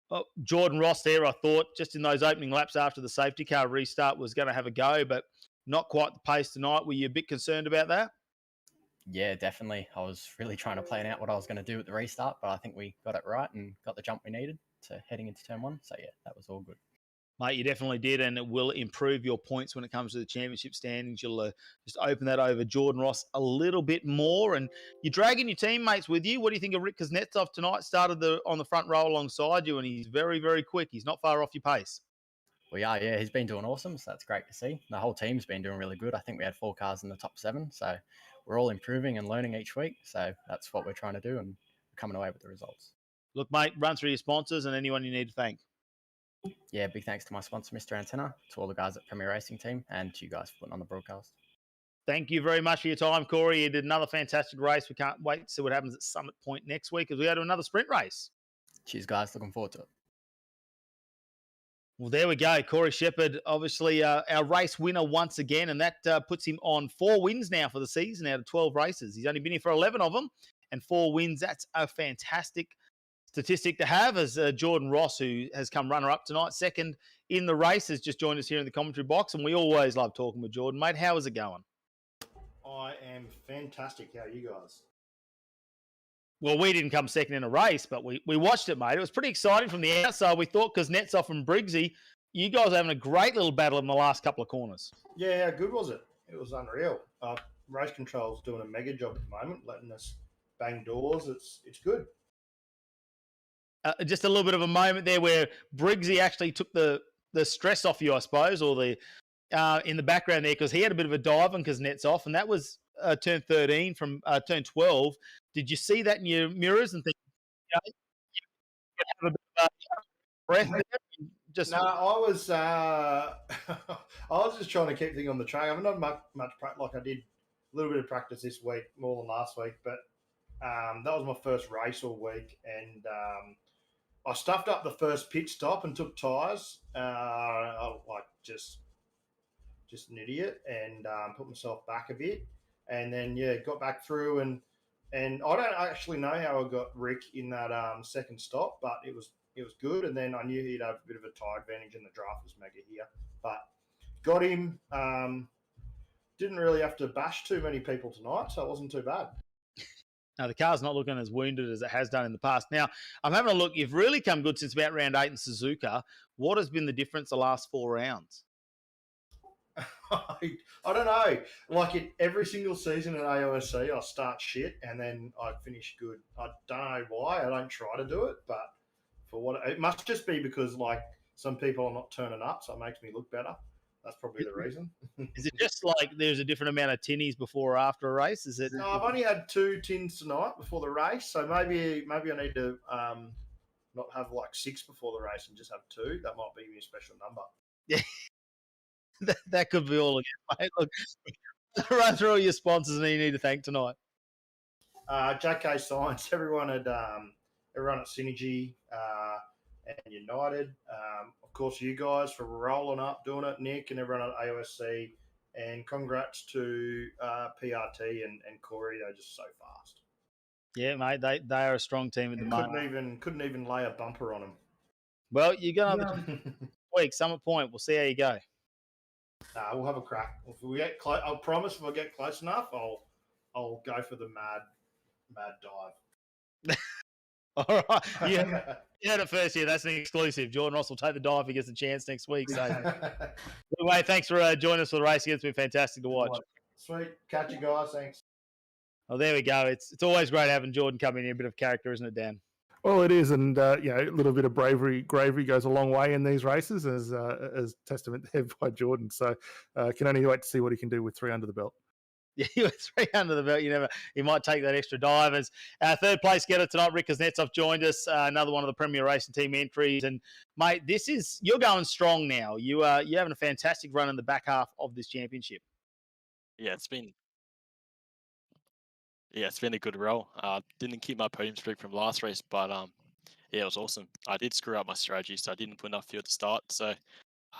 Well, Jordan Ross there, I thought, just in those opening laps after the safety car restart, was going to have a go, but not quite the pace tonight. Were you a bit concerned about that? Yeah, definitely. I was really trying to plan out what I was going to do at the restart, but I think we got it right and got the jump we needed to heading into turn 1. So yeah, that was all good. Mate, you definitely did, and it will improve your points when it comes to the championship standings. You'll just open that over Jordan Ross a little bit more, and you're dragging your teammates with you. What do you think of Rick Kuznetsov tonight? Started on the front row alongside you, and he's very, very quick. He's not far off your pace. We are, yeah. He's been doing awesome, so that's great to see. The whole team's been doing really good. I think we had 4 cars in the top 7, so we're all improving and learning each week. So that's what we're trying to do, and we're coming away with the results. Look, mate, run through your sponsors and anyone you need to thank. Yeah, big thanks to my sponsor, Mr. Antenna, to all the guys at Premier Racing Team, and to you guys for putting on the broadcast. Thank you very much for your time, Corey. You did another fantastic race. We can't wait to see what happens at Summit Point next week as we go to another sprint race. Cheers, guys. Looking forward to it. Well, there we go. Corey Shepherd, obviously our race winner once again, and that puts him on 4 wins now for the season out of 12 races. He's only been here for 11 of them, and 4 wins. That's a fantastic statistic to have, as Jordan Ross, who has come runner-up tonight, second in the race, has just joined us here in the commentary box, and we always love talking with Jordan. Mate, how is it going? I am fantastic. How are you guys? Well, we didn't come second in a race, but we watched it, mate. It was pretty exciting from the outside. We thought because Netsoff and Briggsy, you guys are having a great little battle in the last couple of corners. Yeah, how good was it? It was unreal. Race Control's doing a mega job at the moment, letting us bang doors. It's good. Just a little bit of a moment there where Briggsy actually took the stress off you, I suppose, or the in the background there, because he had a bit of a dive on because Net's off, and that was turn 13 from turn 12. Did you see that in your mirrors and think, you have a bit of breath there? Just No, I was I was just trying to keep things on the track. I haven't done much practice. Like I did a little bit of practice this week, more than last week, but that was my first race all week, and I stuffed up the first pit stop and took tyres. I like just an idiot, and put myself back a bit, and then got back through, and I don't actually know how I got Rick in that second stop, but it was good, and then I knew he'd have a bit of a tyre advantage, and the draft was mega here, but got him. Didn't really have to bash too many people tonight, so it wasn't too bad. Now, the car's not looking as wounded as it has done in the past. Now, I'm having a look. You've really come good since about round 8 in Suzuka. What has been the difference the last 4 rounds? I don't know. Like in every single season at AOSC, I start shit and then I finish good. I don't know why. I don't try to do it, but for what it must just be because like some people are not turning up, so it makes me look better. That's probably the reason. Is it just like there's a different amount of tinnies before or after a race? Is it? No, I've only had 2 tins tonight before the race, so maybe I need to not have like 6 before the race and just have 2. That might be a special number. Yeah. That could be all again, mate. Look, run through all your sponsors and who you need to thank tonight. JK Science, everyone at Synergy and United. Of course, you guys for rolling up, doing it, Nick and everyone at AOSC. And congrats to PRT and Corey. They're just so fast. Yeah, mate, they are a strong team at the moment. Couldn't even lay a bumper on them. Well, you're going to week, Summit Point. We'll see how you go. We'll have a crack. If we get close, I'll promise if I get close enough, I'll go for the mad dive. All right. You heard it first here. That's an exclusive. Jordan Ross will take the dive if he gets a chance next week. So, anyway, thanks for joining us for the race. It's been fantastic to watch. Sweet. Catch you guys. Thanks. Oh, there we go. It's always great having Jordan come in here. A bit of character, isn't it, Dan? Well, it is, and a little bit of bravery goes a long way in these races, as testament there by Jordan. So, can only wait to see what he can do with 3 under the belt. Yeah, he was 3 under the belt. He might take that extra dive. As our third place getter tonight, Rick Kuznetsov joined us. Another one of the Premier Racing Team entries. And mate, you're going strong now. You're having a fantastic run in the back half of this championship. Yeah, it's been a good roll. Didn't keep my podium streak from last race, but it was awesome. I did screw up my strategy, so I didn't put enough fuel to start. So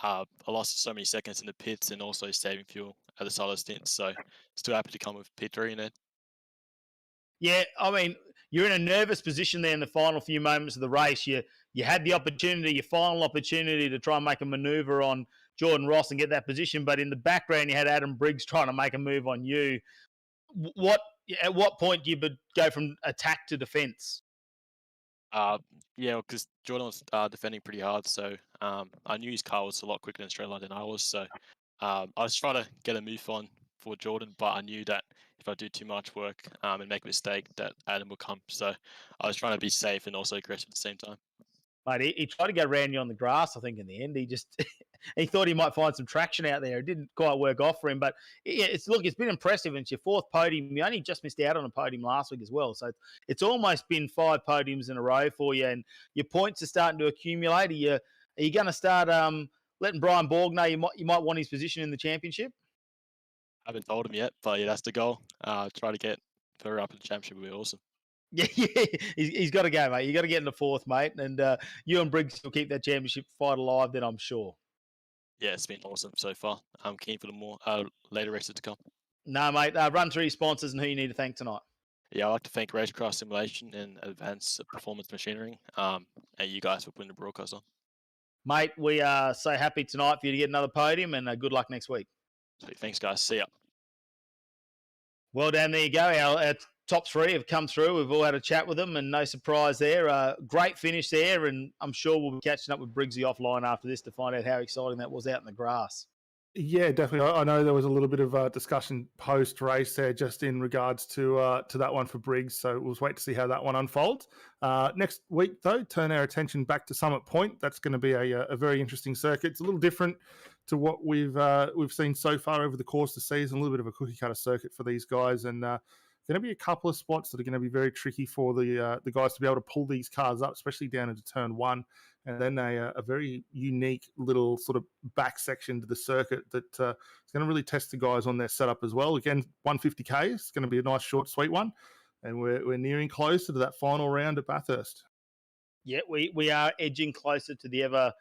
I lost so many seconds in the pits and also saving fuel at the start of the stint. So still happy to come with P3 in it. Yeah, I mean, you're in a nervous position there in the final few moments of the race. You had the opportunity, your final opportunity to try and make a maneuver on Jordan Ross and get that position, but in the background you had Adam Briggs trying to make a move on you. At what point do you go from attack to defence? Because Jordan was defending pretty hard, so I knew his car was a lot quicker in straight line than I was. So I was trying to get a move on for Jordan, but I knew that if I do too much work and make a mistake, that Adam will come. So I was trying to be safe and also aggressive at the same time. Mate, he tried to go around you on the grass, I think, in the end. He thought he might find some traction out there. It didn't quite work off for him. But it's been impressive. It's your 4th podium. You only just missed out on a podium last week as well. So it's almost been 5 podiums in a row for you. And your points are starting to accumulate. Are you going to start letting Brian Borg know you might want his position in the championship? I haven't told him yet, but yeah, that's the goal. Try to get further up in the championship would be awesome. Yeah, he's got to go, mate. You got to get in the 4th, mate, and you and Briggs will keep that championship fight alive. Then I'm sure. Yeah, it's been awesome so far. I'm keen for the more later races to come. No, mate. Run through your sponsors and who you need to thank tonight. Yeah, I'd like to thank RaceKraft Simulations and Advanced Performance Machinery, and you guys for putting the broadcast on. Mate, we are so happy tonight for you to get another podium, and good luck next week. So thanks, guys. See ya. Well, Dan, there you go. Our top three have come through. We've all had a chat with them, and no surprise there. Great finish there, and I'm sure we'll be catching up with Briggsy offline after this to find out how exciting that was out in the grass. Yeah, definitely. I know there was a little bit of discussion post race there, just in regards to that one for Briggs. So we'll wait to see how that one unfolds. Next week, though, turn our attention back to Summit Point. That's going to be a very interesting circuit. It's a little different to what we've seen so far over the course of the season. A little bit of a cookie cutter circuit for these guys, and going to be a couple of spots that are going to be very tricky for the guys to be able to pull these cars up, especially down into turn one. And then a very unique little sort of back section to the circuit that is going to really test the guys on their setup as well. Again, 150k is going to be a nice, short, sweet one. And we're nearing closer to that final round at Bathurst. Yeah, we are edging closer to the ever,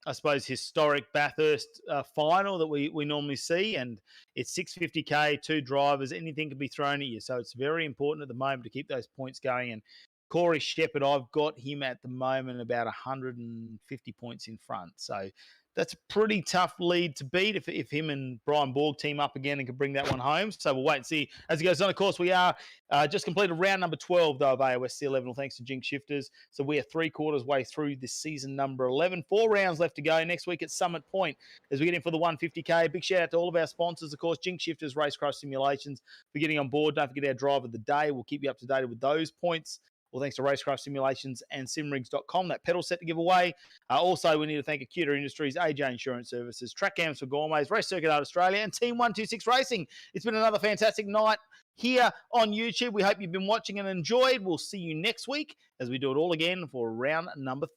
I suppose, historic Bathurst final that we normally see. And it's 650k, 2 drivers, anything can be thrown at you. So it's very important at the moment to keep those points going. And Corey Shepherd, I've got him at the moment about 150 points in front. So that's a pretty tough lead to beat if him and Brian Borg team up again and can bring that one home. So we'll wait and see as it goes on. Of course, we are just completed round number 12, though, of AOSC11, well, thanks to Jinx Shifters. So we are 3/4 way through this season number 11. 4 rounds left to go. Next week at Summit Point as we get in for the 150k. Big shout out to all of our sponsors, of course, Jinx Shifters, RaceKraft Simulations, for getting on board. Don't forget our drive of the day. We'll keep you up to date with those points. Well, thanks to RaceKraft Simulations and simrigs.com. That pedal set to give away. Also, we need to thank Acuta Industries, AJ Insurance Services, Track Cams for Gourmets, Race Circuit Art Australia, and Team 126 Racing. It's been another fantastic night here on YouTube. We hope you've been watching and enjoyed. We'll see you next week as we do it all again for round number 30.